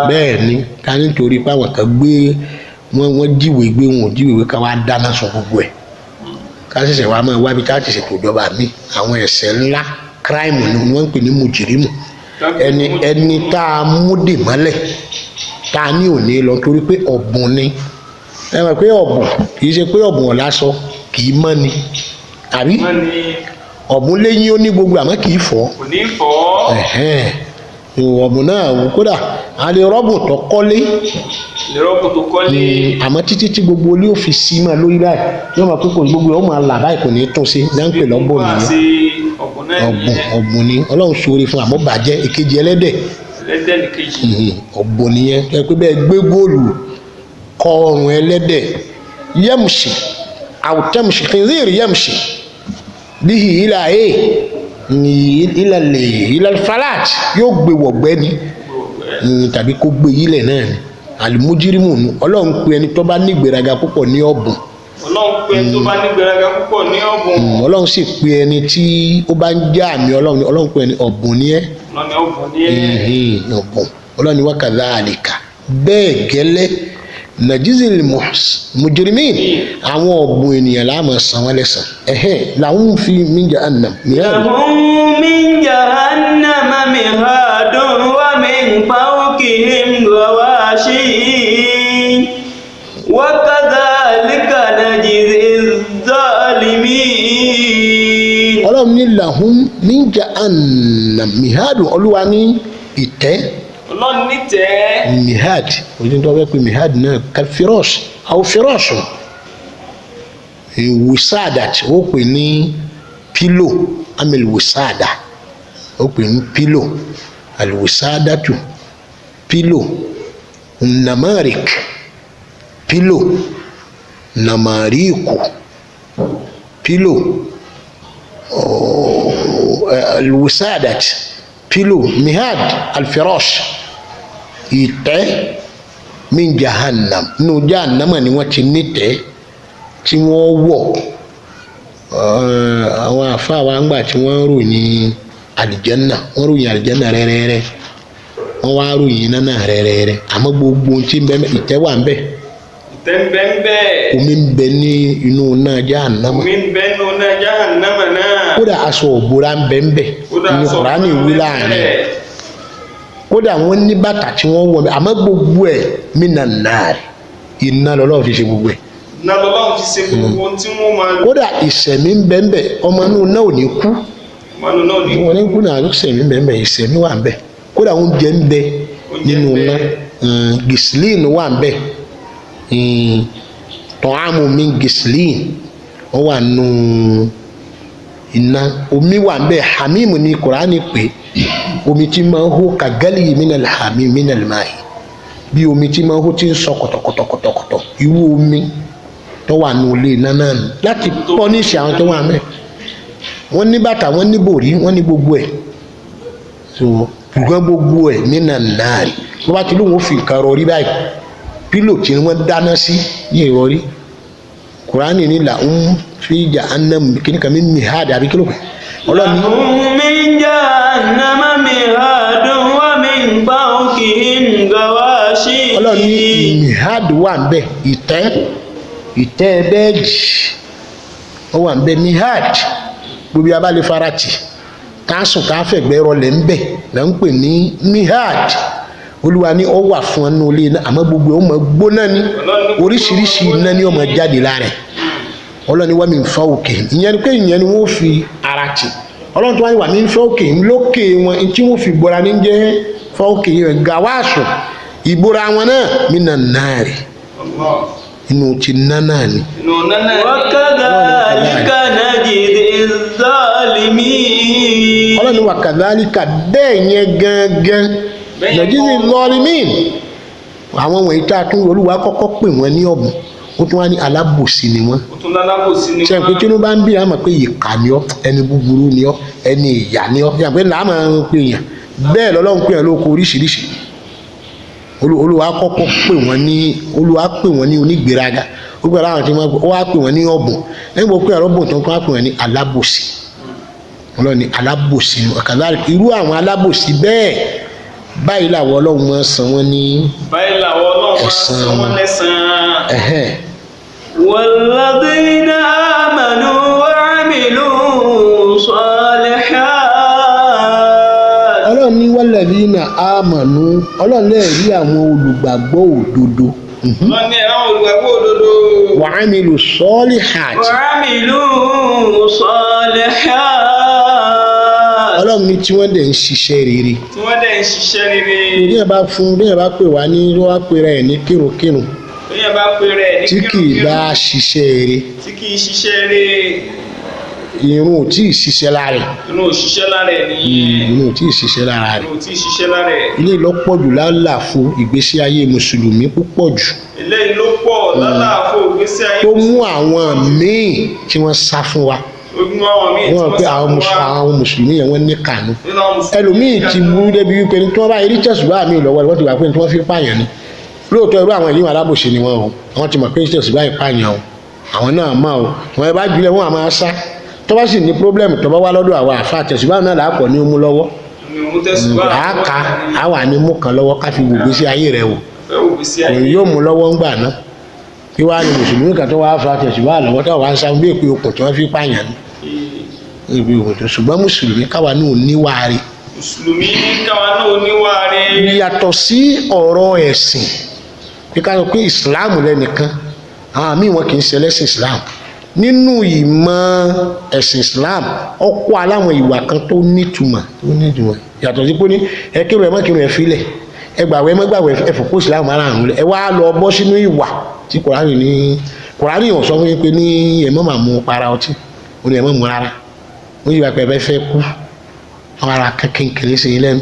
bẹ́ẹ̀ ni ká nítorí pé àwọn kan gbé wọ́n jíwèé gbé wọn ò jíwèé ká wá dáná sọ gbogbo ẹ̀ ká ṣẹ̀ṣẹ̀ wá máa wábi ká ti ṣètò ìjọba mi àwọn ẹ̀ṣẹ̀ ńlá crime ni wọ́n ń pè ní mùjìrímù ẹni tá a mú dè mọ́lẹ̀ tá a ní òní lọ torí pé ọ̀bùn ni ẹ mọ̀ pé ọ̀bùn kì í ṣe pé ọ̀bùn ọ̀lásọ kì í mọ́ ni àbí ọ̀bùn léyìn ó ní gbogbo àmọ́ kì í fọ́ ọ̀bùn náà kódà a lè rọ́bùn tó kọ́lé àmọ́ títí tí gbogbo olé ò fi sí máa lórí báyìí yóò máa kókò gbogbo ẹ̀ ó máa là báyìí kò ní tún sí dáńpẹ̀ lọ́bùn nìyẹn ọ̀bùn ni Ọlọ́run ṣoore fún àmọ́ bàjẹ́ èkejì ẹlẹ́dẹ̀ ọ̀bùn nìyẹn ẹ pé bẹ́ẹ̀ gbé góòlù kọ ọrùn ẹlẹ́dẹ̀ yẹ́mùsì àwùtẹ́mùsì kìnzíìrì yẹ́mùsì bíi ilà ilẹ̀ falat yóò gbé wọ̀gbẹ́ ni tàbí kó gbé yílẹ̀ náà ni àlùmújírìmù nù Ọlọ́run pe ẹni tó bá nígbèraga púpọ̀ ní ọ̀bùn Ọlọ́run sì pe ẹni tí ó bá ń já àmì Ọlọ́run pe ẹni ọ̀bùn ni ẹ́ ọ̀bùn Ọlọ́run ni wa kadhalika bẹ́ẹ̀ gẹ́lẹ́ najzil mujrimin àwọn ọ̀bùn ènìyàn láàmú san wọ́n lẹ́san lahum fi min jahannam mihadun wa min fawqihim ghawashi wa kadhalika najzil zalimin. Ọlọ́run ní lahum min jahannam mihadun Olúwa ní ìtẹ́ Ọlọ́run ní tẹ́ mihad ojú tó wẹ́ pé mihad náà kalfirosh àwọn firosh wisadat ó pè ní pílò amel wisada ó pè ní pílò alwisadatu pílò namarik pílò namariku pílò alwisadat pílò mihad alfirosh ìtẹ́ min jahannam nínú jahannama ni wọ́n ti nítẹ́ tí wọ́n wọ̀ àwọn àfáà wa ńgbà tí wọ́n ròyìn àlìjẹ́nà wọ́n ròyìn àlìjẹ́nà rẹ́rẹ́rẹ́ wọ́n wá ròyìn iná náà rẹ́rẹ́rẹ́ àmọ́ gbogbo ohun tí ń bẹ ìtẹ́ wà ń bẹ. ìtẹ́ ń bẹ ń bẹ. omi ń bẹ ní inú náà jahannama. omi ń bẹ nínú náà jahannama náà. kódà aṣọ òbúra ń bẹ ń bẹ. ní Kùránì wí láàrin. kódà wọ́n ní bàtà tí wọ́n wọ̀ àmọ́ gbogbo ẹ̀ minan nar iná lọ́lọ́run fi ṣe gbogbo ẹ̀. iná lọ́lọ́run fi ṣe gbogbo ohun tí wọ́n máa. kódà ìṣẹ̀mí ń bẹ ń bẹ ọmọ inú náà ò ní kú. ọmọ inú náà ò ní kú. wọn ní kú náà ìṣẹ̀mí ń bẹ ń bẹ ìṣẹ̀mí wà ń bẹ kódà oúnjẹ ń bẹ nínú náà gislin wà ń bẹ tọ́hámù min gislin wọ́n wà nù iná omi wà ń bẹ hamimu ní Kùránì pé omi tí máa ń hó kàgálì minal hamim minal ma'i bí omi tí máa ń hó tí ń sọ kọ̀tọ̀kọ̀tọ̀kọ̀tọ̀ irú omi tó wà nù ilé iná náà nù láti pọ́níṣì àwọn tó wà mẹ́ wọ́n ní bàtà wọ́n ní bòrí wọ́n ní gbogbo ẹ̀ so ṣùgbọ́n gbogbo ẹ̀ minan nar bó bá ti lóun ó fi nǹkan rọrí báyìí pílò tí wọ́n dáná sí ní ìrọrí Kùránì ní lahum fi jahannam kíníkà min mihad àbí kílò pẹ̀ ọlọ́ni. min jahannama mihadun wa min fawqihim gawashi. ọlọ́ni mihad wà ń bẹ ìtẹ́ bẹ́ẹ̀jì ó wà ń bẹ mihad gbogbo abálẹ̀ farati káàsùn káfẹ̀gbẹ́ rọlẹ̀ ń bẹ là ń pè ní mihad olúwa ní ó wà fún ẹnu ilé náà àmọ́ gbogbo ẹ̀ ó mọ gbóná ní oríṣiríṣi iná ní ó mọ jáde lára ẹ̀ ọlọ́ni wà mí nfa òkè ìyẹn ni pé ìyẹn ni wọ́n fi ara tì ọlọ́run tó wá ní wà mí nfa òkè lókè wọn tí wọ́n fi bora ní jẹ́ fa òkè yẹn gàwáàsù ìbora wọn náà minan nar inú ti nánà ni. wa kadhalika najzi zalimin. ọlọ́ni wa kadhalika bẹ́ẹ̀ yẹn gángan najzi zalimin àwọn wọ̀nyí tá a tún olúwa kọ́kọ́ pè wọ́n ní ọ̀bùn ó tún wá ní alábòsí ni wọ́n. ṣe pé tí wọ́n bá ń bí àmọ́ pé ìkà ni ọ́ ẹni búburú ni ọ́ ẹni ìyà ni ọ́ ṣe pé làá máa ń pè yàn bẹ́ẹ̀ lọ́lọ́run pè yàn lóko oríṣiríṣi olúwa kọ́kọ́ pè wọ́n ní onígbéraga ó gbọ́dọ̀ àwọn tí wọ́n wá pè wọ́n ní ọ̀bùn lẹ́yìn bó pé ọ̀rọ̀bùn tó ń kọ́ wá pè wọ́n ní alábòsí ọlọ́run ní alábòsí ọ̀kadà irú àwọn alábòsí bẹ́ẹ̀ báyìí làwọn ọlọ́run máa san wọ́n ní ẹ̀san wọn. والذين آمنوا وعملوا صالحات. ọlọ́run ní walladhina amanu ọlọ́run lè rí àwọn olùgbàgbọ́ òdodo. wọ́n ní àwọn olùgbàgbọ́ òdodo. wa amilu solihat. ọlọ́run ní tí wọ́n dẹ̀ ń ṣiṣẹ́ rere. bí ẹ bá pè wá ní wọ́n á pè rẹ̀ ní kírùnkírùn tí kì í bá ṣiṣẹ́ rere. irun ò tí ì ṣiṣẹ́ lára ẹ̀. irun ò ṣiṣẹ́ lára ẹ̀ nìyẹn. irun ò tí ì ṣiṣẹ́ lára rẹ̀. ilé ìlọ́pọ̀ jù lálàfo ìgbésí ayé mùsùlùmí púpọ̀ jù. ilé ìlọ́pọ̀ lálàfo ìgbésí ayé tó mú àwọn míì tí wọ́n sá fún wa. wọ́n pé àwọn mùsùlùmí yẹn wọ́n ní kànú. ẹlòmíì ti burú débi wípé tí wọ́n bá yẹ tẹ̀sùbá mi lọ́wọ́ wọ́n ti wà pé tí wọ́n fi pààyàn ni. lóòótọ́ irú àwọn ìyíwọ̀n alábòsí ni wọ́n o àwọn ti mọ̀ pé tẹ̀sùbá ìpààyàn o àwọn náà mọ̀ o wọ́n bá jùlẹ̀ wọ́n àmọ́ sá tó bá sì ní pírọ́blẹ́mù tó bá wá lọ́dọ̀ àwọn àfa tẹ̀sùbá náà làápọ̀ ní mú lọ́wọ́ àáka àwà ní mú kan lọ́wọ́ ká fi wò gbèsè ayé rẹ̀ wò òun yóò mú lọ́wọ́ ńgbà náà kí wàá ní mùsùlùmí kan tó wá fa tẹ̀sùbá lọ́wọ́ tó wà ń sá bí èpè okùn tí wọ́n fi pààyàn ní ibi òkùn ṣùgbọ́n mùsùlùmí káwa ní oníwàárí. yàtọ̀ sí ọ̀rọ̀ ẹ̀sìn bí ká sọ pé ìsìláàmù lẹ́nìkan àwọn míì wọn kì í ṣe ẹlẹ́sìn ìsìláàmù nínú ìmọ̀ ẹ̀sìn islam ọkọ̀ aláwọn ìwà kan tó nítumọ̀ yàtọ̀ sí pé ní ẹkẹrù ẹ mọ́kẹrù ẹ filẹ̀ ẹgbàwẹ́ mọ́gbàwẹ́ ẹfọ̀kó islam ara àrùn ẹ wá lọ bọ́ sínú ìwà tí kòránì yàn sọ fún yín pé ní ẹ̀mọ́ máa mú para ọtí ó ní ẹ̀mọ́ mú rárá ó yíwa pé ẹ fẹ́ kú àwọn ara kékeré sí lẹ́nu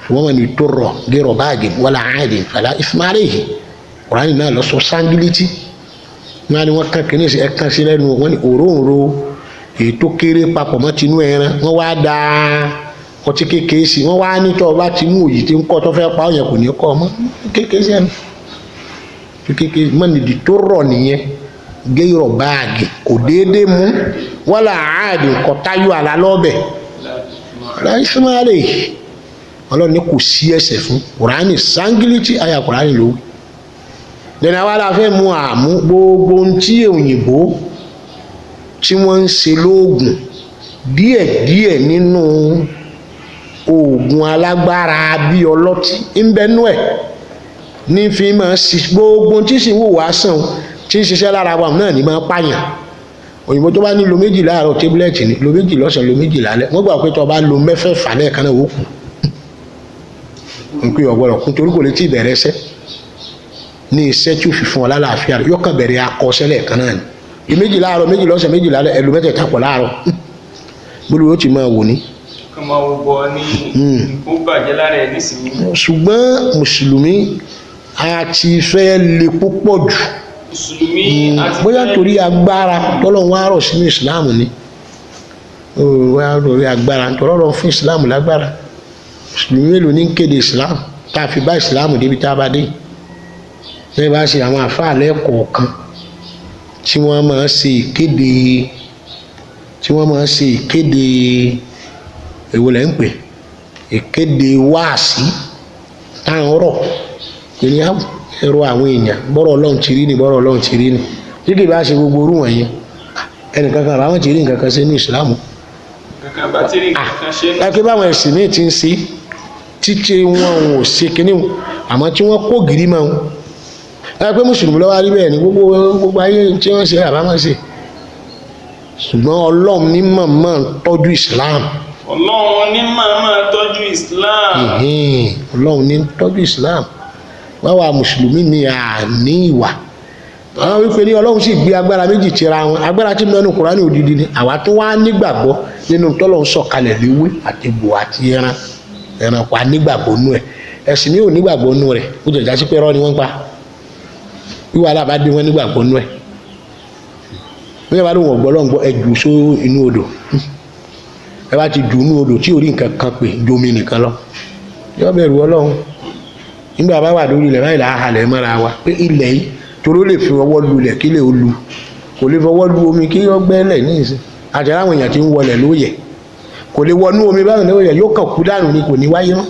ṣùgbọ́n wọn ni tó rọ̀ gẹ́rọ̀ báàgì wọlé àádì fàlà ìfúnmáàrè yìí kòránì náà lọ sọ sángílítì wọ́n ní wọ́n kàn kí ní ẹ̀kan sí lẹ́nu wọ́n ní òróǹro èyí tó kéré papọ̀ mọ́ tinú ẹran wọ́n ọtí kékeré sí wọ́n wá ní tó bá ti mú òyì tí ń kọ́ tó fẹ́ pa ọ̀yẹ̀ kò ní kọ́ ọmọ kékeré sí ẹnu kékeré mọ́nìdì tó rọ̀ nìyẹn géèrọ̀ báàgì kò déédéé mú wọ́lá àádì nǹkan táyọ̀ àlá lọ́bẹ̀ láìsímálè ọlọ́run ní kò sí ẹ̀ṣẹ̀ fún kùránì sángílítì àyà kùránì ló lẹ́nu àwa la fẹ́ mú àmú gbogbo ohun tí òyìnbó tí wọ́n ń ṣe lóògùn díẹ̀díẹ̀ nínú oògùn alágbára bíi ọlọ́tí ń bẹnú ẹ̀ ní fi máa ṣe gbogbo tí sì ń wò wá sàn tí ń ṣiṣẹ́ lára wa náà ní máa pààyàn òyìnbó tó bá ní lo méjì láàárọ̀ tébúlẹ̀tì ní lo méjì lọ́sàn lo méjì lálẹ́ wọ́n gbà pé tó bá lo mẹ́fẹ̀ẹ̀fà lẹ́ẹ̀kan náà ó kù n pé ọ̀gbọ́dọ̀ kún torí kò lè tí ì bẹ̀rẹ̀ ẹsẹ̀ ní iṣẹ́ tí ó fi fún ọ lálàáfíà rẹ̀ yọkàn bẹ̀rẹ̀ akọṣẹ́ lẹ́ẹ̀kan náà ni méjì láàárọ̀ méjì lọ́sàn méjì lálẹ́ ẹlò mẹ́tẹ̀ẹ̀ta pọ̀ láàárọ̀ gbólóhùn ó ti máa wò ní. kọ́mọ wọ ní nǹkan bàjẹ́ lára ẹ̀ nísìnyí. ṣùgbọ́n mùsùlùmí a ti fẹ́ le púpọ̀ jù bóyá torí agbára tọ́lọ́run wá rọ̀ sínú ìsìláàmù ni wá torí agbára tọ́lọ́run fún ìsìláàmù lágbára mùsùlùmí mélòó ní kéde ìsìláàmù tá a fi bá ìsìláàmù débi tá a bá dé ní bá ṣe àwọn àfáà lẹ́ẹ̀kọ̀ọ̀kan tí wọ́n máa ṣe ìkéde èwo lẹ́ ń pè ìkéde wáàsí táwọn rọ̀ ènìyàn ẹ̀rọ àwọn èèyàn bọ́rọ̀ ọlọ́run ti rí ni bọ́rọ̀ ọlọ́run ti rí ni tí kì bá ṣe gbogbo orú wọ̀nyí ẹnìkankan àbáwọn ti rí nǹkan kan ṣe ní ìsìláàmù ẹgbẹ́ báwọn ẹ̀sìn ní ti ń ṣe títí wọn ò ṣe kíní àmọ́ tí wọ́n kó gírí máa ń ẹgbẹ́ mùsùlùmí lọ́wọ́ rí bẹ́ẹ̀ ni gbogbo ayé tí wọ́n ṣe àbámọ́ ṣe ṣùgbọ́n ọlọ́run ní màmá tọ́jú islam. ọlọ́run ní màmá tọ́jú islam. ọlọ́run ní tọ́jú islam wáwa mùsùlùmí ni à ní ìwà àwọn wípé ní ọlọ́run sì gbé agbára méjì tira wọn agbára tí mẹ́nu kùránì òdìdí ni àwa tó wá nígbàgbọ́ nínú tọ́lọ́run sọ̀kalẹ̀ léwé àti egbò àti ẹranko anígbàgbọ́ nú ẹ̀ ẹ̀sìn ní ò nígbàgbọ́ nú rẹ̀ ó jẹ̀já sí pé rọ́ ni wọ́n pa wíwá alábàádé wọn nígbàgbọ́ nú ẹ̀ bẹ́ẹ̀ bá lóun ọ̀gbọ́ lọ́ngbọ́ ẹ jù só inú odò ẹ bá ti jù inú odò tí orí nǹkan kan pè jomi nìkan lọ yọ bẹ̀rù ọlọ́run nígbà bá wà lórí ilẹ̀ báyìí láàhalẹ̀ mọ́ra wa pé ilẹ̀ yìí toró lè fi ọwọ́ lu ilẹ̀ kí lè ó lu kò lè fọwọ́ lu omi kí ó gbẹ́lẹ̀ ní ìsìn àti àwọn èèyàn tí ń wọlẹ̀ lóyẹ̀ kò lè wọnú omi báyìí lóyẹ̀ yóò kàn kú dànù ni kò ní wáyé mọ́.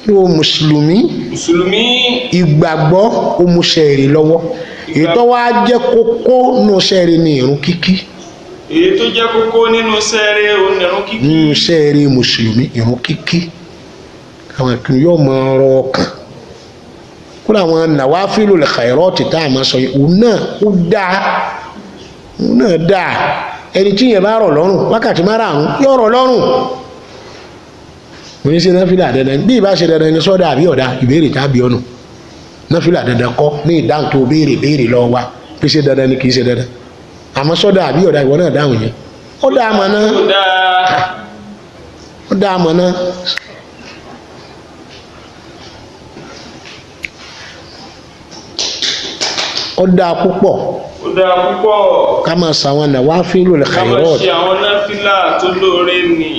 yóò mùsùlùmí ìgbàgbọ́ ó mú sẹ́ẹ̀rì lọ́wọ́ èyí tó wá jẹ́ kókó nínú sẹ́ẹ̀rì ní ìrun kíkí. èyí tó jẹ́ kókó nínú sẹ́ẹ̀rì ó ní ìrun kíkí. nínú sẹ́ẹ̀rì mùsùlùmí ìrun kíkí àwọn ìkíni yóò máa rọ ọkàn kúrò àwọn nàwáfílù lẹ́kàìrọ́ọ̀tì tá a máa sọ yìí òun náà dáa ẹni tí yẹn bá rọ̀ lọ́rùn wákàtí márùn-ún yóò rọ̀ lọ́rùn mo ní ṣe náfìlà dandan bí ìbá ṣe dandan ní sọ́dà àbí ọ̀dà ìbéèrè tàbí ọ̀nà náfìlà dandan kọ́ ní ìdáhùn tó béèrè lọ́wọ́ wa pé ṣe dandan ni kì í ṣe dandan àmọ́ sọ́dà àbí ọ̀dà ìwọ náà dáhùn yẹn ó dá àmọ́ náà ó dá àmọ́ náà. ó dáa púpọ̀ ká máa ṣàwọn nàwáfílù lẹ́kàìrọ́ọ̀tì. ká máa ṣe àwọn náfìlà tó lóore nì.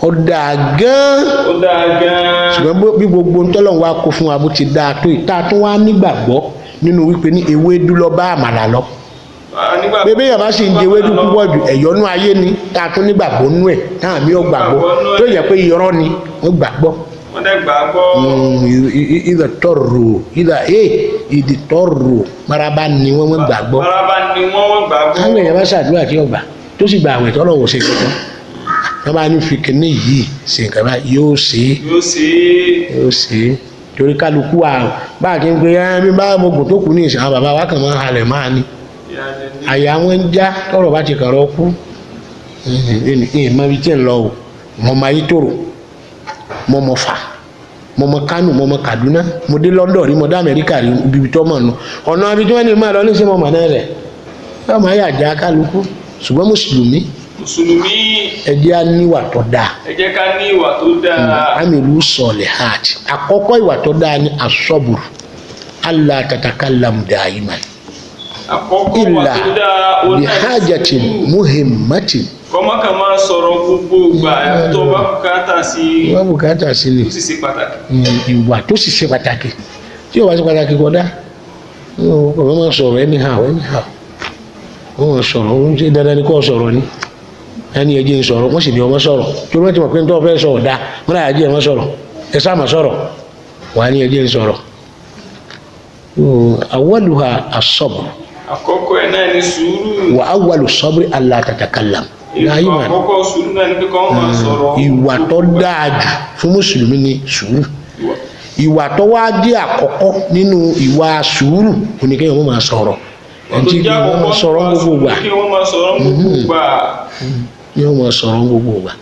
ó dáa gan-an. ṣùgbọ́n bí gbogbo ntọ́lọ́run wa kó fún wa bó ti dáa tó ìta tó wá nígbàgbọ́ nínú wípé ní ewédú lọ bá àmàlà lọ. bébí yàrá sì ń jẹ ewédú púpọ̀ jù ẹ̀yọ́nú ayé ni tá a tún nígbàgbọ́ nú ẹ̀ táwọn mi ò gbàgbọ́ tó yẹ pé irọ́ ni wọ́n gbàgbọ́. wọ́n dẹ̀ gbàgbọ́. ìdí tọrọ maraba ni wọ́n gbàgbọ́. àwọn èèyàn bá ṣàdúrà tí ọgbà tó sì gba àwẹ̀ tọ́lọ̀ wò ṣe kankan wọ́n bá ní fi kíní yìí ṣe nǹkan bá yóò ṣe torí kálukú àrùn bá a ti ń pe ẹ̀mí bá gbogbo tó kù ní ìsìn àwọn bàbá wa kàn máa halẹ̀ máa ní àyà wọn ń já tọrọ bá ti kàrọ kú ìmọ̀ ibi tí ń lọ o mọ̀ máa yí tòrò mọ̀ mọ̀ fà mọ̀ mọ̀ Kánò mọ̀ mọ̀ Kaduna mo dé London rí mo dé Amẹ́ríkà rí ibi tó mọ̀ nù ọ̀nà ibi tí wọ́n ní máa lọ ní sí mọ̀ mọ̀ náà rẹ̀ yóò máa yà já kálukú ṣùgbọ́n mùsùlùmí ẹ jẹ́ á ní ìwà tó dáa. ẹ jẹ́ ká ní ìwà tó dáa. amilu solihat àkọ́kọ́ ìwà tó dáa ní asọ́bùrù Allah tatakallamu daiman. illa bihajatin muhimmatin. Kọ́mọ́ kan máa sọ̀rọ̀ gbogbo ìgbà tó bá bùkátà sí. Wọ́n bùkátà sí ni. Tó sì ṣe pàtàkì. Ìwà tó sì ṣe pàtàkì. Tí ó wá sí pàtàkì kódà. Wọ́n máa sọ̀rọ̀ anyhow. Wọ́n máa sọ̀rọ̀, ó ń ṣe dandan ní kó sọ̀rọ̀ ni. Ẹni ẹjẹ́ ń sọ̀rọ̀, wọ́n sì ní ọmọ sọ̀rọ̀. Tí wọ́n ti mọ̀ pé ń tọ́ fẹ́ sọ̀rọ̀ dá, wọ́n náà ẹjẹ́ ọmọ sọ̀rọ̀. Ẹ sáà máa sọ̀rọ̀. Wà á ní ẹjẹ́ ń sọ̀rọ̀. Awwaluha as-sabr. Àkọ́kọ́ ẹ̀ náà ni sùúrù. Wa awwalu sabri alla tatakallam. Àkọ́kọ́ sùúrù náà ni pé kọ́ máa sọ̀rọ̀. Ìwà tó dáa jù fún mùsùlùmí ni sùúrù. Ìwà tó wá jẹ́ àkọ́kọ́ nínú ìwà sùúrù kò ní kéèyàn máa sọ̀rọ̀. Ẹ̀ntì kí wọ́n máa sọ̀rọ̀ gbogbo ìgbà. Kí wọ́n máa sọ̀rọ̀ gbogbo ìgbà. Kí wọ́n máa sọ̀rọ̀ gbogbo ìgbà.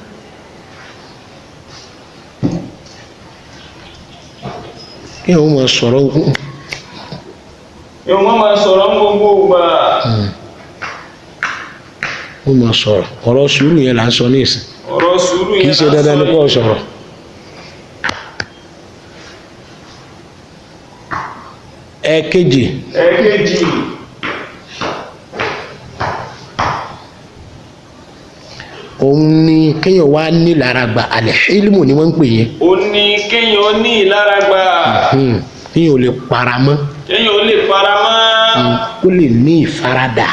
Kí wọ́n máa sọ̀rọ̀ gbogbo ìgbà. Wọ́n máa sọ̀rọ̀ gbogbo ìgbà. Wọ́n máa sọ̀rọ̀. Ọ̀rọ̀ sùúrù yẹn là ń sọ ní ìsìn. Ọ̀rọ̀ sùúrù yẹn kì í ṣe dandan ní kó sọ̀rọ̀. Ẹ̀kejì. Òun ni kéèyàn wá ní lára gba al-hilmu ni wọ́n ń pè yẹn. Ó ní kéèyàn ní lára gba. Kéèyàn ò lè paramọ́. Kó lè ní ìfaradà.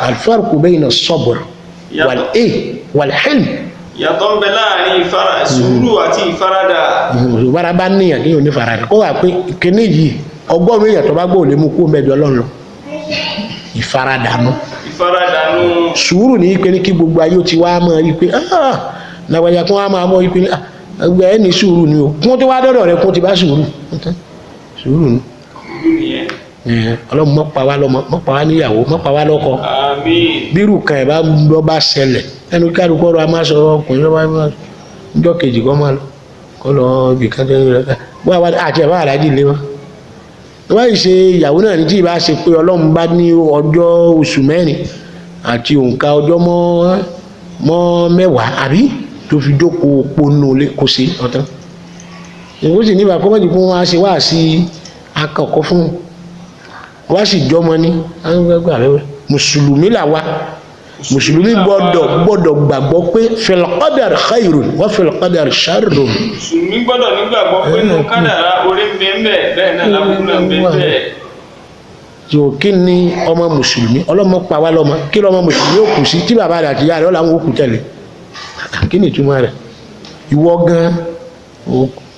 Al-farqu bayna as-sabr wal-hilm. Yàtọ̀ ń bẹ láàrin sùúrù àti ìfaradà. Ìfaradà bá níyàn kéèyàn ní ìfaradà. Kó wà pé kíní yìí ọgọ́rùn-ún èèyàn tó bá gbọ́ ò lè mú kó mẹ́jọ Ọlọ́run lọ. Ìfaradà nù. Sùúrù ní pé ní kí gbogbo ayé ti wá mọ́ rí pé nàwàjà kí wọ́n á máa mọ́ rí pé ẹgbẹ́ ẹni sùúrù ni o kí wọ́n tó wá dọ́dọ̀ rẹ̀ kó ti bá sùúrù ni. Ọlọ́run mọ́ pa wá lọ́mọ, mọ́ pa wá níyàwó, mọ́ pa wá lọ́kọ. Bírù kan ẹ̀ bá lọ́ bá ṣẹlẹ̀ ẹnu kálukú ọ̀rọ̀ a máa sọ ọkùnrin lọ́wọ́ ọjọ́ kejì kọ́ máa lọ kọ́ lọ ibì kan tẹ́lẹ̀ rẹ̀ wọ́n wá àti ẹ̀fọ́ àlájì lé wọn. Wọ́n yìí ṣe ìyàwó náà ní tí ìbá ṣe pé Ọlọ́run bá ní ọjọ́ oṣù mẹ́rin àti òǹkà ọjọ́ mọ́ mẹ́wàá àbí tó fi jókòó ponú lé kó ṣe ọ̀tán. Ìwọ́n sì níbà kọ́ mọ́jì fún wọn á ṣe wá sí akọ̀kọ́ fún wá sì jọmọ ní mùsùlùmí làwa. Mùsùlùmí gbọ́dọ̀ gbàgbọ́ pé fil qadar khairun wa fil qadar sharrun. Mùsùlùmí gbọ́dọ̀ nígbàgbọ́ pé nínú kádàrá orí ń bẹ bẹ́ẹ̀ náà lábúrú náà ń bẹ. Tí o kí ni ọmọ mùsùlùmí ọlọ́mọ pa wá lọ́mọ kí lọ́mọ mùsùlùmí yóò kù sí tí bàbá rẹ̀ àti ìyá rẹ̀ ọ̀làwọn òkú tẹ̀lé. Kí ni ìtumọ̀ rẹ̀? Ìwọ gan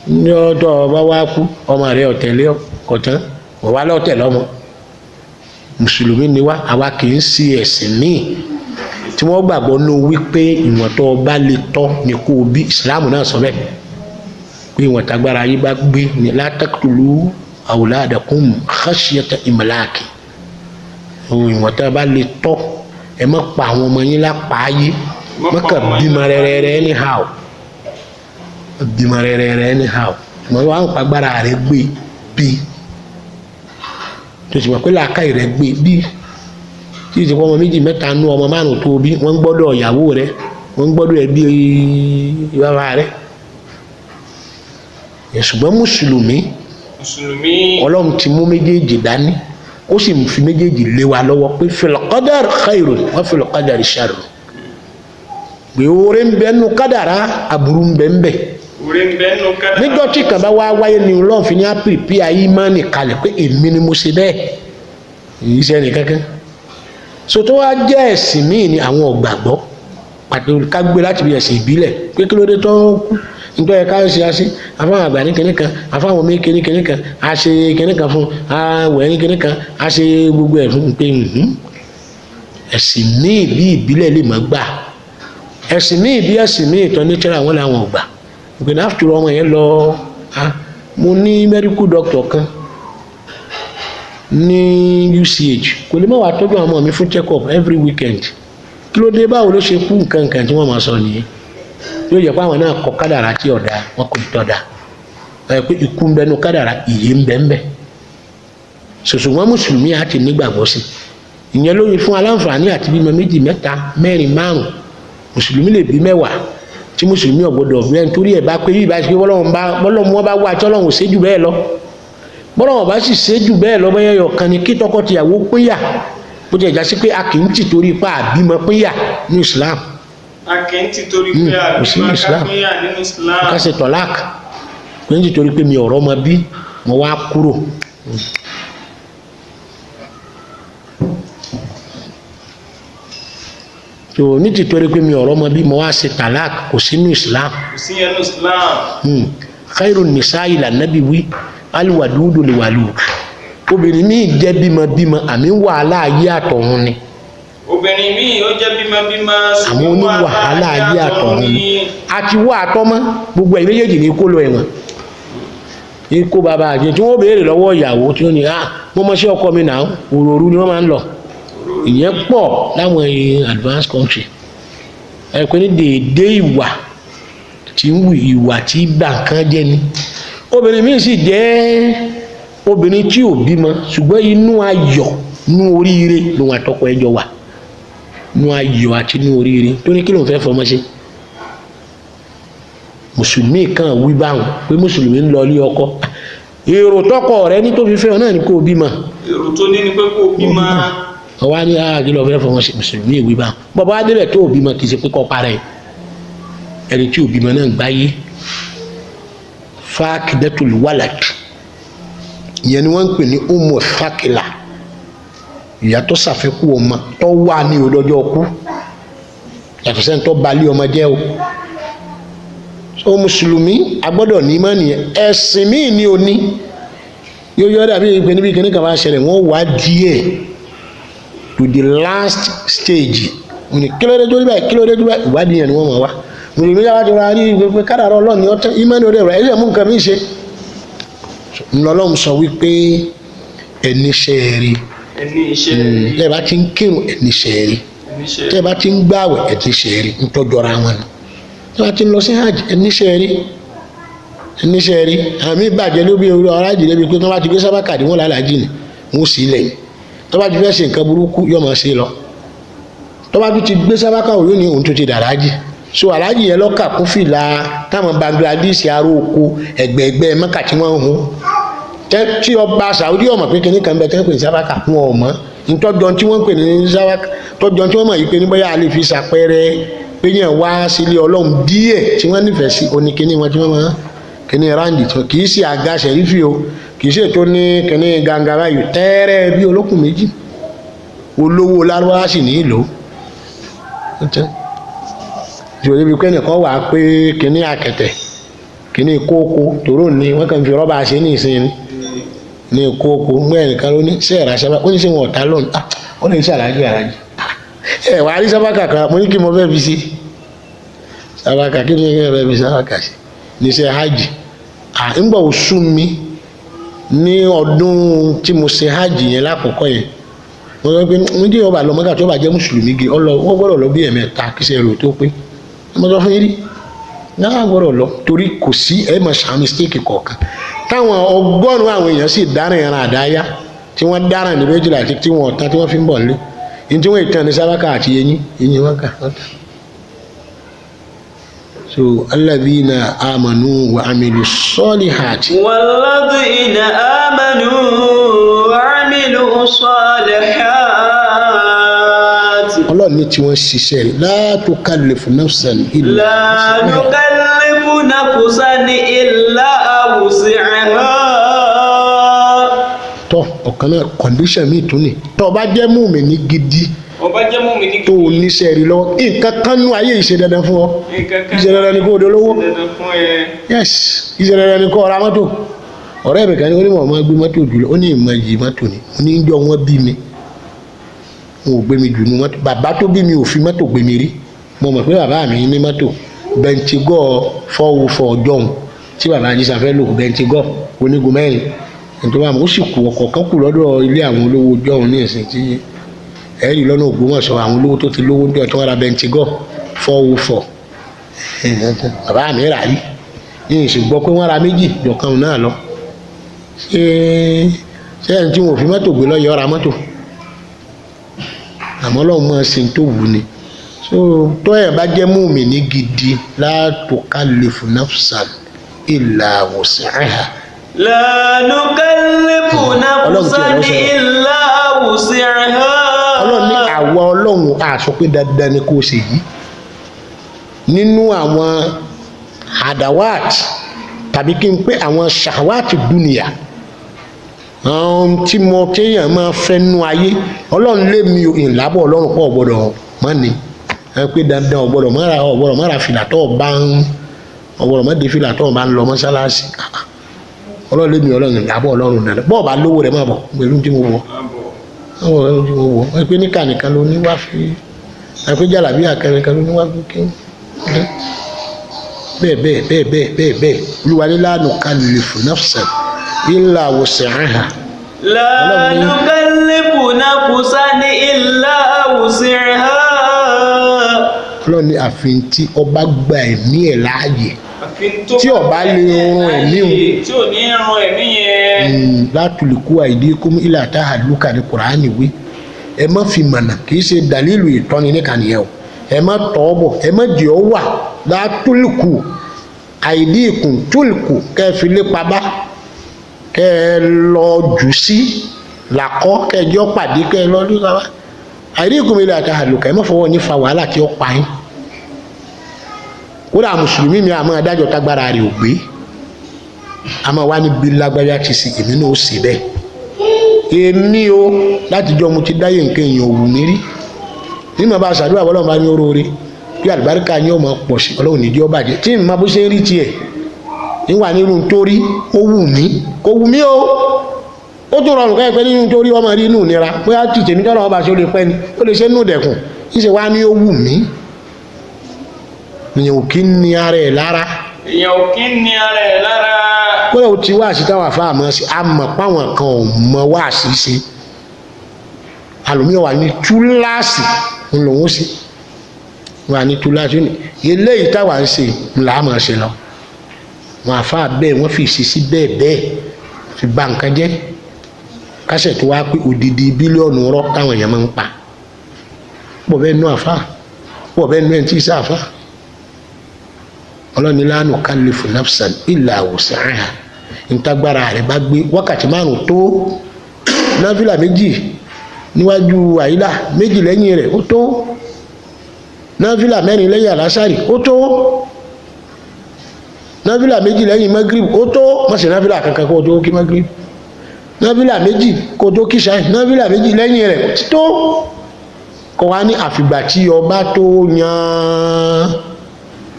ní ọjọ́ ọba wá kú ọmọ rẹ̀ ọ̀tẹ̀lé ọ̀tán ọ̀wá lọ́tẹ̀ lọ́mọ. Mùsùlùmí ni wá àwa kì í sí ẹ̀sìn míì tí wọ́n gbàgbọ́ ní wípé ìwọ̀n tó bá lè tọ́ ní kó o bí ìsìláàmù náà sọ bẹ́ẹ̀ pé ìwọ̀n tágbára yìí bá gbé ní la taqtulu awladakum khashyata imlaki ìwọ̀n tó bá lè tọ́ ẹ má pa àwọn ọmọ yín lápá ayé má kà bímọ rẹ̀rẹ̀rẹ̀ anyhow ìwọ̀n wà ń pàgbára rẹ̀ gbé bí tó sì mọ̀ pé làákàyè rẹ̀ gbé bí tí ìsìnkú ọmọ méjì mẹ́ta nú ọmọ márùn tó bí wọ́n gbọ́dọ̀ ìyàwó rẹ̀ wọ́n gbọ́dọ̀ ẹbí bàbá rẹ̀. Ṣùgbọ́n mùsùlùmí Ọlọ́run ti mú méjèèjì dání ó sì fi méjèèjì lé wa lọ́wọ́ pé fil qadar khairun wa fil qadar sharrun. Pé oore ń bẹ nú kádàrá aburú ń bẹ ń bẹ. Níjọ́ tí kan bá wá wáyé ni Ọlọ́run fi ní á pèpè ayé máa ní kalẹ̀ pé èmi ni mo ṣe bẹ́ẹ̀ èyí sẹ́ni kankan. So tó wá jẹ́ ẹ̀sìn míì ni àwọn ọ̀gbàgbọ́ pàtó ká gbé láti bí ẹ̀sìn ìbílẹ̀ pé kí ló dé tó nítorí ẹ̀ka ṣe àṣẹ àfáwọn àgbà ní kinní kan àfáwọn omi kinní kan a ṣe kinní kan fún àwẹ̀ ní kinní kan a ṣe gbogbo ẹ̀ fún pé ẹ̀sìn míì bí ìbílẹ̀ lè má gbà ẹ̀sìn míì bí ẹ̀sìn míì tán ní tíra àwọn làwọn ọ̀gbà ìpinnu àfitúrọ̀ ọmọ yẹn lọ mo ní medical doctor kan ní UCH kò lè má wàá tọ́jú àwọn ọmọ mi fún check up every weekend kí ló dé báwo ló ṣe kú nǹkan tí wọ́n máa sọ nìyẹn yóò jẹ́ pé àwọn náà kọ kádàrá tí ọ̀dà wọn kò tọ́da ẹ pé ikú ń bẹnu kádàrá ìyè ń bẹ ń bẹ ṣoṣo wọn mùsùlùmí àti nígbàgbọ́ sí ìyẹn ló yẹ fún aláǹfààní àti bímọ méjì mẹ́ta mẹ́rin márùn mùsùlùmí lè bí mẹ́wàá tí mùsùlùmí ọ̀gbọ́dọ̀ bẹ́ẹ̀ nítorí ẹ̀ bá pé bí ìbá ṣe bọ́lọ́mù wọn bá wá tí Ọlọ́run ò ṣe jù bẹ́ẹ̀ lọ bọ́lá wọn bá sì ṣe jù bẹ́ẹ̀ lọ́mọ yẹn yọ̀kan ni kí tọkọ-tìyàwó pínyà bó ti ẹ̀já sí pé a kì í tì torí pa àbímọ pínyà ní Islam. a kì í tì torí pé àbímọ kápínyà nínú Islam. ká ṣe tọ́lák pé ń tì torí pé mi ọ̀rọ̀ ọmọ bí mo wá kúrò. tó ní tì torí pé mi ọ̀rọ̀ ọmọ bí mo wá ṣe tọ́lák kò sínú Islam. kò sí yẹn ní Islam. khairu nisa'i la nabi wí aliwadudu le walud obìnrin míì jẹ́ bímọ àmì wàhálà ayé àtọ̀run ni. obìnrin míì ó jẹ́ bímọ àwọn oní wàhálà ayé àtọ̀run ni àti wọ́ àtọ́mọ́ gbogbo ẹ̀ méjèèjì ní kó lọ ẹ̀wọ̀n ní kó bàbá àjẹ́ tí wọ́n béèrè lọ́wọ́ ìyàwó tí ó ní mo mọ̀ sí ọkọ mi náà òròrú ni wọ́n máa ń lọ ìyẹn pọ̀ láwọn advanced country ẹ pé ní déédé ìwà tí ń wù ìwà tí gbà kan jẹ́ ni obìnrin míì sì jẹ́ obìnrin tí ò bímọ ṣùgbọ́n inú ayọ̀ inú oríire lòun àtọkọ ẹjọ́ wà inú ayọ̀ àti inú oríire tó ní kí ló ń fẹ́ fọmọ ṣe mùsùlùmí kan wí báwọn pé mùsùlùmí ń lọ ilé ọkọ èrò tọkọ rẹ ní tó fi fẹ́ ọ náà ni kó o bímọ èrò tó ní ni pé kó o bímọ ọwọ́ ní kí ló fẹ́ fọmọ ṣe mùsùlùmí wí báwọn bọ́bá adébẹ̀ tó o bímọ kì í ṣe pé kọ́ parẹ́ ẹni tí ò bímọ náà gbáyé fákìdẹ́tùlù wàlàd ìyẹn ni wọ́n ń pè ní ọmọ fákìlà ìyá tó ṣàfikú ọmọ tó wà ní ọlọ́jọ́ kú yàtọ̀ sẹ́ni tó balẹ̀ ọmọ jẹ́ o so mùsùlùmí agbọ́dọ̀ ní mọ́ nìyẹn ẹ̀sìn míì ní òní yóò yọ dàbí ìpè níbi kíní kan bá ṣẹlẹ̀ wọ́n wá díẹ̀ to the last stage òní kílódé tó rí báyìí kílódé tó báyìí ìwádìí yẹn ni wọ́n mọ̀ wá mùsùlùmí yàrá ti rà ní ìgbẹ́ kádàrá ọlọ́ọ̀ni ọtọ́ ìmánì ọdẹ rẹ̀ ẹ̀ṣẹ̀ mú nǹkan mí ṣe ńlọlọ́run sọ wípé ẹni ṣẹ́ẹ̀rí tẹ́ bá ti ń kírun ẹni ṣẹ́ẹ̀rí tẹ́ bá ti ń gbààwẹ̀ ẹni ṣẹ́ẹ̀rí ń tọ́jọ́ra wọn ni tẹ́ bá ti ń lọ sí hajj ẹni ṣẹ́ẹ̀rí àmì ìbàjẹ́ ló bí ọ̀rọ̀ hajj lébi pé tọ́ bá ti gbé sábàkà dì wọ́n lálàájì ni wọ́n sì lẹ̀ tọ́ bá ti fẹ́ ṣe nǹkan burúkú yóò máa ṣe lọ tọ́ bá ti gbé sábàkà òun ní òun tó ti dàrájì so aláàjì yẹn lọ́kà kún fìlà táwọn Bangladesh aró oko ẹgbẹ̀ẹ̀gbẹ́ mẹ́kà tí wọ́n ń hun tí ọba Saudi ọmọ pé kíní kan bẹ tẹ́ pè ní sábàkà wọn ò mọ́ ntọ́jọ́ tí wọ́n pè ní sábàkà tọ́jọ́ tí wọ́n mọ̀ yìí pé ní bóyá a lè fi ṣàpẹẹrẹ pé yẹn wá sílé ọlọ́run díẹ̀ tí wọ́n nífẹ̀ẹ́ sí oníkíní wọn tí wọ́n mọ̀ kíní ráǹdì tí wọ́n kì í ṣe àga ṣẹ̀rífì o kì í ṣe tó ní kíní gàǹgàrà yìí tẹ́rẹ́ bí olókùn méjì olówó lárúbáwá sì ní ìlò ìṣòro ibi pé nìkan wà pé kíní àkẹtẹ̀ kíní kókó tòró ní wọ́n kàn fi rọ́bà ṣe ní ìsinmi ní kókó mú ẹnìkan ló ní sí ẹ̀rà sábà ó ní sí wọn ọ̀tá lónìí ó ní sí àlájì ẹ̀ wà á rí sábàkà kan mo ní kí mo fẹ́ fi sí sábàkà kí ni kí mo fẹ́ fi sábàkà sí ní ṣe hajj ńgbà oṣù mi ní ọdún tí mo ṣe hajj yẹn lákòókò yẹn mo sọ pé mo jẹ́ ọba lọ́mọ́gà tó bá jẹ́ mùsùlùmí gé wọ́n gbọ́dọ̀ lọ bí ẹ̀mẹ́ta kí ṣe èrò tó pé mo sọ fún yín rí náà gbọ́dọ̀ lọ torí kò sí ẹ̀ mọ̀ ṣàmì stéèkì kọ̀ọ̀kan táwọn ọgọ́rùn-ún àwọn èèyàn sì dáràn ẹran àdáyá tí wọ́n dáràn ní méjìlá àti tí wọ́n tán tí wọ́n fi ń bọ̀ nílé ní tí wọ́n ìtàn ní sábàkà àti eyín wọn kà wọ́n tà. so alladhina amanu wa amilu salihati. walladhina amanu wa amilu salihati. ọlọ́run ní tí wọ́n ṣiṣẹ́ rẹ̀ la tukallifu nafsan illa wus'aha. tọ́ ọ̀kan náà condition mi tún ni tọ́ ọ bá jẹ́ mùmínì gidi tó o níṣẹ́ rí lọ́wọ́ nǹkan kan nú ayé ìṣe dandan fún ọ ìṣe dandan ni kó o dolówó yes ìṣe dandan ni kó o ra mọ́tò ọ̀rẹ́ mi kan ní onímọ̀ ọmọ gbé mọ́tò jùlọ ó ní ìmọ̀ yìí mọ́tò ni ó ní jọ wọ́n bí mi wọn ò gbé mi jù nú mọ́tò bàbá tó bí mi ò fi mọ́tò gbé mi rí mo mọ̀ pé bàbá mi ní mọ́tò bẹntigọ́ fọ́wọ́fọ́ ọjọ́un tí bàbá ajísà fẹ́ lò bẹntigọ́ onígun mẹ́rin nítorí àwọn ó sì kú ọkọ̀ kan kù lọ́dọ̀ ilé àwọn olówó ọjọ́un ní ìsìn tí ẹ̀rí lọ́nà Ògbómọ̀ṣọ́ àwọn olówó tó ti lówó ní ọ̀tún ara bẹntigọ́ fọ́wọ́fọ́ bàbá mi rà rí yìí sì gbọ́ pé wọ́n ra méjì jọ̀kan náà lọ ṣé ẹni tí wọn ò fi mọ́tò gbé lọ́yọ̀ ra mọ́tò àmọ́ lọ́wọ́ mọ́ ṣe tó wù ni so tó ẹ̀ bá jẹ́ mùmínì gidi la tukallifu nafsan illa wus'aha La nukallifu nafsan illa wus'aha. Ọlọ́run ní àwa Ọlọ́run á sọ pé dandan ni kó ṣe yìí nínú àwọn hadawat tàbí kí n pé àwọn shahwat dúnìyà àwọn tí mo téèyàn máa fẹ́ nú ayé Ọlọ́run lé mi ìlàbọ̀ Ọlọ́run pọ̀ gbọ́dọ̀ mọ́ ni ẹ pé dandan ọ̀gbọ́dọ̀ mọ́ra fìlà tó bá ń ọ̀gbọ́dọ̀ mọ́ de fìlà tó bá ń lọ mọ́sálásí Ọlọ́run lé mi Ọlọ́run ìlàbọ̀ Ọlọ́run dandan bọ́ọ̀ bá lówó rẹ̀ má bọ̀ pẹ̀lú tí mo wọ̀ ẹ pé níkà nìkan ló ní wá fi ẹ pé jàlábí àkẹrẹkan ló ní wá fi kí bẹ́ẹ̀ Olúwa ní la nukallifu nafsan illa wus'aha. La nukallifu nafsan illa wus'aha. Ọlọ́run ní àfin tí ọba gba ẹ̀mí ẹ̀ láàyè tí ọba lè rún ẹ̀mí o tí ò ní rún ẹ̀mí yẹn. La tulqu aydikum ila tahaluka ní Kùránì wí ẹ má fi mọ̀nà kì í ṣe dàlílù ìtọ́ni nìkan nìyẹn o ẹ má tọ́ bọ̀ ẹ má jẹ́ ọ wà La tulqu aydikum tulqu kẹ́ ẹ fi lé pabá kẹ́ ẹ lọ jù sí làkọ́ kẹ́ ẹ jọ pàdé kẹ́ ẹ lọ ní pabá aydikum ila tahaluka ẹ má fọwọ́ ní fa wàhálà tí ó pa yín kódà mùsùlùmí mi àmọ́ adájọ́ tágbára rẹ̀ ò gbé àmọ́ wá níbi lágbájá ti sì èmi náà ó sì bẹ́ẹ̀ èmi o látijọ́ mo ti dáyé nǹkan èèyàn òwú mi rí nínú bá ṣàdúrà Ọlọ́run bá ní oróore bí àlùbáríkà yín ọmọ pọ̀ sí Ọlọ́run nídìí ọba jẹ́ tí mo bó ṣe ń rí tiẹ̀ níwà nínú torí ó wù mí kò wù mí o ó tún rọrùn káyọ̀ pé nínú torí ọmọ rí inú ìnira bóyá tìtẹ̀ ní tọ́lọ́ ọba ṣe ó lè pẹ́ ni ó lè ṣe nínú ìdẹ̀kùn níṣẹ́ wá ní ó wù mí èèyàn ò kí ń ní ara ẹ̀ lára. kódà ó ti wá sí táwọn àfáà mọ́ sí àmọ́ páwọn kan ò mọ wá sí ṣe àlùmíọ̀ wà ní túláàsì ńlọ́wọ́ sí wà ní túláàsì ní eléyìí táwa ń ṣe ńlá àmọ́ ṣe lọ wọn àfáà bẹ́ẹ̀ wọ́n fi ìṣesí bẹ́ẹ̀ fi bà nǹkan jẹ́ kásẹ̀ tó wá pé odidi bílíọ̀nù rọ́ táwọn èèyàn máa ń pa pọ̀ bẹ́ẹ̀ nú àfáà pọ̀ bẹ́ẹ̀ nú ẹ̀ tí ì sá àfáà Ọlọ́ni la nukallifu nafsan illa wus'aha ntagbára rẹ̀ bá gbé wákàtí 5 tó náfìlà 2 níwájú àyílà 2 lẹ́yìn rẹ̀ ó tó náfìlà 4 lẹ́yìn àlásàrì ó tó náfìlà 2 lẹ́yìn magrib ó tó má ṣe náfìlà kankan kó tó kí magrib náfìlà 2 kó tó kí ṣáì náfìlà 2 lẹ́yìn rẹ̀ ó ti tó kọ́ wá ní àfìgbà tí ọba tó yan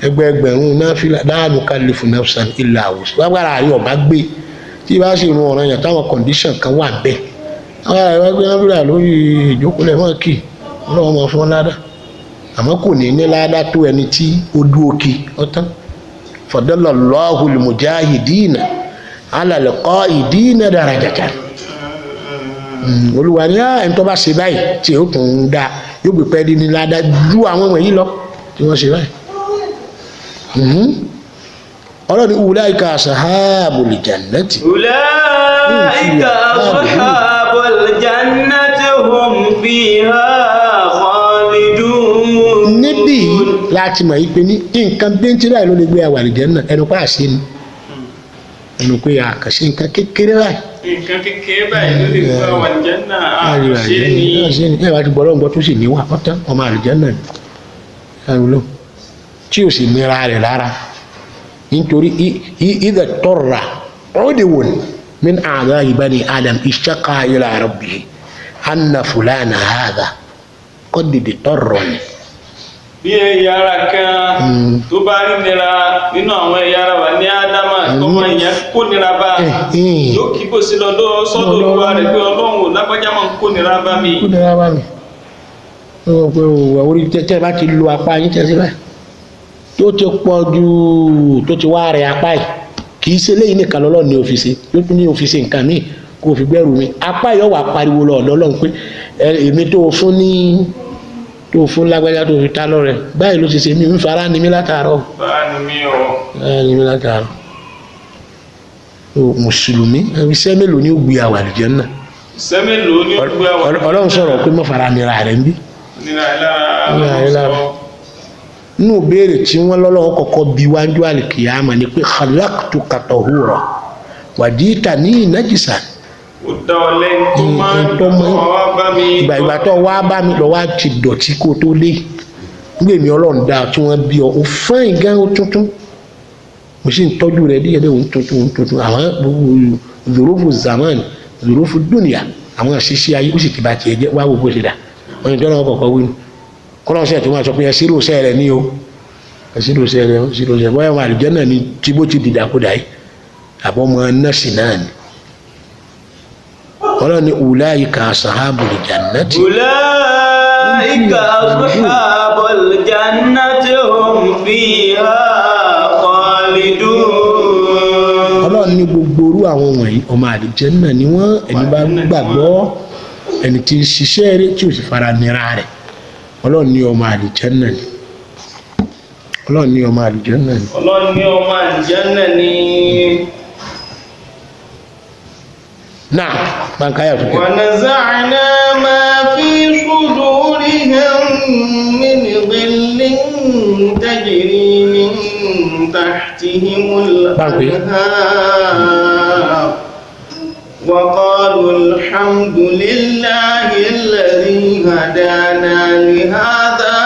ẹgbẹ̀rún náfìlà la nukallifu nafsan illa wus'aha agbára àrí ọba gbé tí bá sì rún ọ̀ràn yàn táwọn condition kan wà bẹ́ẹ̀ agbára ìwà gbé náfìlà lórí ìjókòólẹ̀ mọ́ kì ọlọ́wọ́ mọ́ fún ládá àmọ́ kò ní ládá tó ẹni tí ó dúó kí ọtán fadallallahu al-mujahidina ala al-qa'idina darajatan Olúwa ní ẹni tó bá ṣe báyìí tí ó tún ń dá yóò gbé pẹ́ ní ládá ju àwọn wọ̀nyí lọ tí wọ́n ṣe báyìí ọlọ́ni ulaika ashabul jannati ulaika ashabul jannati hum fiha khalidun. níbí láti mọ̀ yìí pé ní nǹkan bẹ́ntì báyìí ló lè gbé àwọn àlùjánnà ẹnu pa àṣẹ ni ẹnu pé àkàṣe nǹkan kékeré báyìí ló lè gbé àwọn àlùjánnà àṣẹ ni ẹ wá ti gbọ́dọ̀ gbọ́ tó sì níwà ọ̀tán ọmọ àlùjánnà ni ẹ̀rù tí ó sì nira rẹ̀ lára nítorí idha tarra udwun min a'dha'i bani adam ishtaqa ila rabbihi anna fulana hadha qad tarrani. bí ẹ̀yà ara kan tó bá rí nira nínú àwọn ẹ̀yà ara wa ní ádámà tọmọ ìyẹn kó nira bá yóò kí bó sí lọ́dọ̀ sọ́dọ̀ olúwa rẹ̀ pé ọlọ́run lágbájá máa ń kó nira bá mi. orí tẹ́ bá ti lo apá yín tẹ́ sí báyìí tó ti pọ̀ jù tó ti wá rẹ̀ apá yìí kì í ṣe léyìn nìkan lọ́lọ́ ní òfìsè yóò tún ní òfìsè nǹkan míì kó fi gbẹ́rù mi apá yìí wà pariwo lọ lọ́lọ́run pé èmi tó fún lágbájá tó fi ta lọ́rẹ̀ báyìí ló ti ṣe mí ń fara ni mí látàárọ̀ mùsùlùmí iṣẹ́ mélòó ni ó gbé àwà àlùjánnà ọlọ́run sọ̀rọ̀ pé mọ́ fara nira rẹ̀ ń bí nínú béèrè tí wọ́n lọ́lọ́wọ́ kọ́kọ́ bí wájú àlìkìyàmà ni pé khalaqtuka tahura wàdíìtà ní ìnájìsà ó dá ọ lẹ́yìn tó máa ń dọ̀ wá bá mi. ìgbà tó wá bá mi lọ wá ti dọ̀tí kó tó dé nígbà èmi ọlọ́run dáa tí wọ́n bí ọ ó fún ìgá ó tuntun mo sì ń tọ́jú rẹ̀ díẹ̀ díẹ̀ ó ń tuntun àwọn gbogbo zòrófù zaman zòrófù dúnìyà àwọn àṣìṣe ayé ó sì ti bá tiẹ̀ jẹ́ wá gbogbo ṣe dà wọ́n ní tọ́lá wọn kọ̀ọ̀kan wí kọ́lọ́ ṣe tó máa sọ pé ẹ ṣírò ṣẹ́ rẹ̀ ní o ẹ ṣírò ṣẹ́ rẹ̀ bóyá wọn àlùjẹ́ náà ní tí bó ti dìdàkudà yìí àbọ̀ ọmọ nọ́ọ̀sì náà ni ọlọ́run ní ulaika ashabul jannati. ulaika ashabul jannati hum fiha khalidun. ọlọ́run ní gbogbo orú àwọn wọ̀nyí ọmọ àlùjánnà ni wọ́n ẹni bá gbàgbọ́ ẹni tí ń ṣiṣẹ́ rẹ̀ tí ò sì fara nira rẹ̀ ọlọ́run ní ọmọ àlùjánnà ni ọlọ́run ní ọmọ àlùjánnà ni. ọlọ́run ní ọmọ àlùjánnà ni. نعم من كان يفكر ونزعنا ما في صدورهم من ظل تجري من تحتهم الأنهار وقالوا الحمد لله الذي هدانا لهذا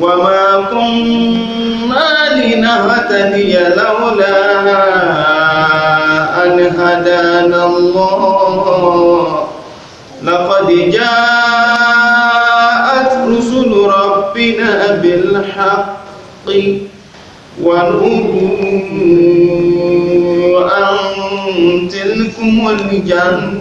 وما كنا لنهتدي لولا أن هدانا الله لقد جاءت رسل ربنا بالحق ونودوا أن تلكم الجنة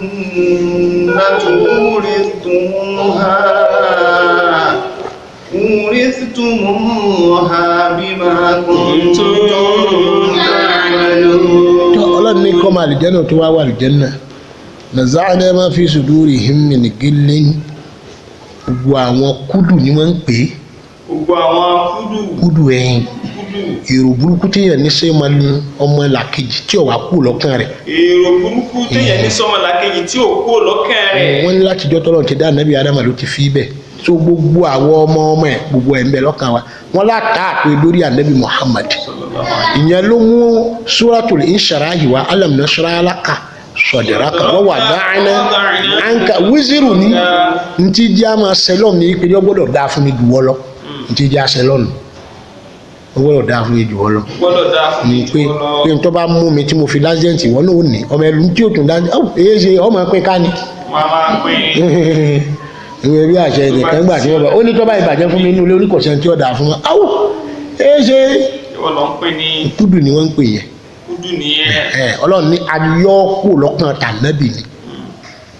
أورثتموها بما كنتم تعملون. ọlọ́run ní kọ́ máa àlùjánnà tó wá wà àlùjánnà naza'na ma fi sudurihim min ghillin gbogbo àwọn kúdù ni wọ́n ń pè é gbogbo àwọn kúdù ẹ̀yìn èrò burúkú téèyàn ní sẹ́yìn ọmọ làkejì tí ò wá kú lọ́kàn rẹ̀. èrò burúkú téèyàn ní sọ́mọ làkejì tí ò kú lọ́kàn rẹ̀. wọ́n ní láti jọ́ tọ́lọ́ ti dá ànábì Ádámà ló ti fi bẹ́ẹ̀ so gbogbo àwọn ọmọ ẹ̀ gbogbo ẹ̀ ń bẹ lọ́kàn wa wọ́n látà pé lórí ànábì Muhammad ìyẹn ló mú suratul Inshirah wa alam nashrah laka sadraka wa wada'na anka wíṣírù ní ntí jẹ́ àmà sẹlọ̀m ní ìpínlẹ̀ gbọ́dọ̀ dáa fún mi jù wọ́ lọ ntí jẹ́ àsẹlọ̀m gbọ́dọ̀ dáa fún mi jù wọ́ lọ ní pé n tó bá mú mi tí mo fi lásìdẹ̀ntì wọ́n náà ò ní ọmọ ẹlú tí ò tún dá èyí ṣe ọmọ pé ká ní. ìwé bí àṣẹ nìkan gbà tí wọ́n bá ó ní tó bá ìbàjẹ́ fún mi inú ilé oníkọ̀ọ́sẹ́ tí ó dáa fún wọn áwò èyí ṣe kúdù ni wọ́n ń pè yẹn ọlọ́run ní ayọ́kù lọ́kàn tànàbì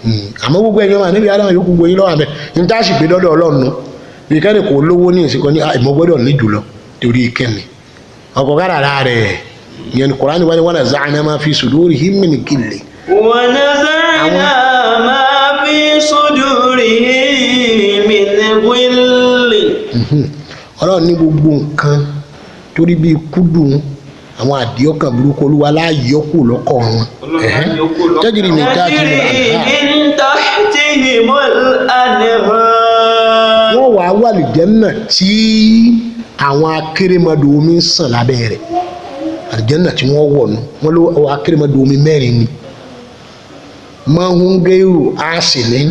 ni àmọ́ gbogbo ẹ̀yọ́ wà níbi aláwọ̀ yókù gbogbo yín lọ́wọ́ àbẹ̀ ní tá a sì gbé dọ́dọ̀ ọlọ́run nù bí kẹ́ni kò lówó ní ìsìnkọ́ ní ìmọ̀ gbọ́dọ̀ ní jùlọ torí kẹ́ni ọkọ̀ kádàrá rẹ̀ ìyẹn ní Kùránì wá ní wa naza'na ma fi sudurihim min ghillin. wa naza'na ma fi sudurihim min ghillin. ọlọ́run ní gbogbo nǹkan torí bíi kúdùn àwọn àdìọ́kàn burúkú olúwa láàyọ́kù lọ́kọ̀ wọn tajri min tahtihimul anhar wọ́n wàá wà àlùjánnà tí àwọn akérèmọdò omi ń sàn lábẹ́ rẹ̀ àlùjánnà tí wọ́n wọ̀ nù wọ́n ló akérèmọdò omi mẹ́rin ni mahun gairu asinin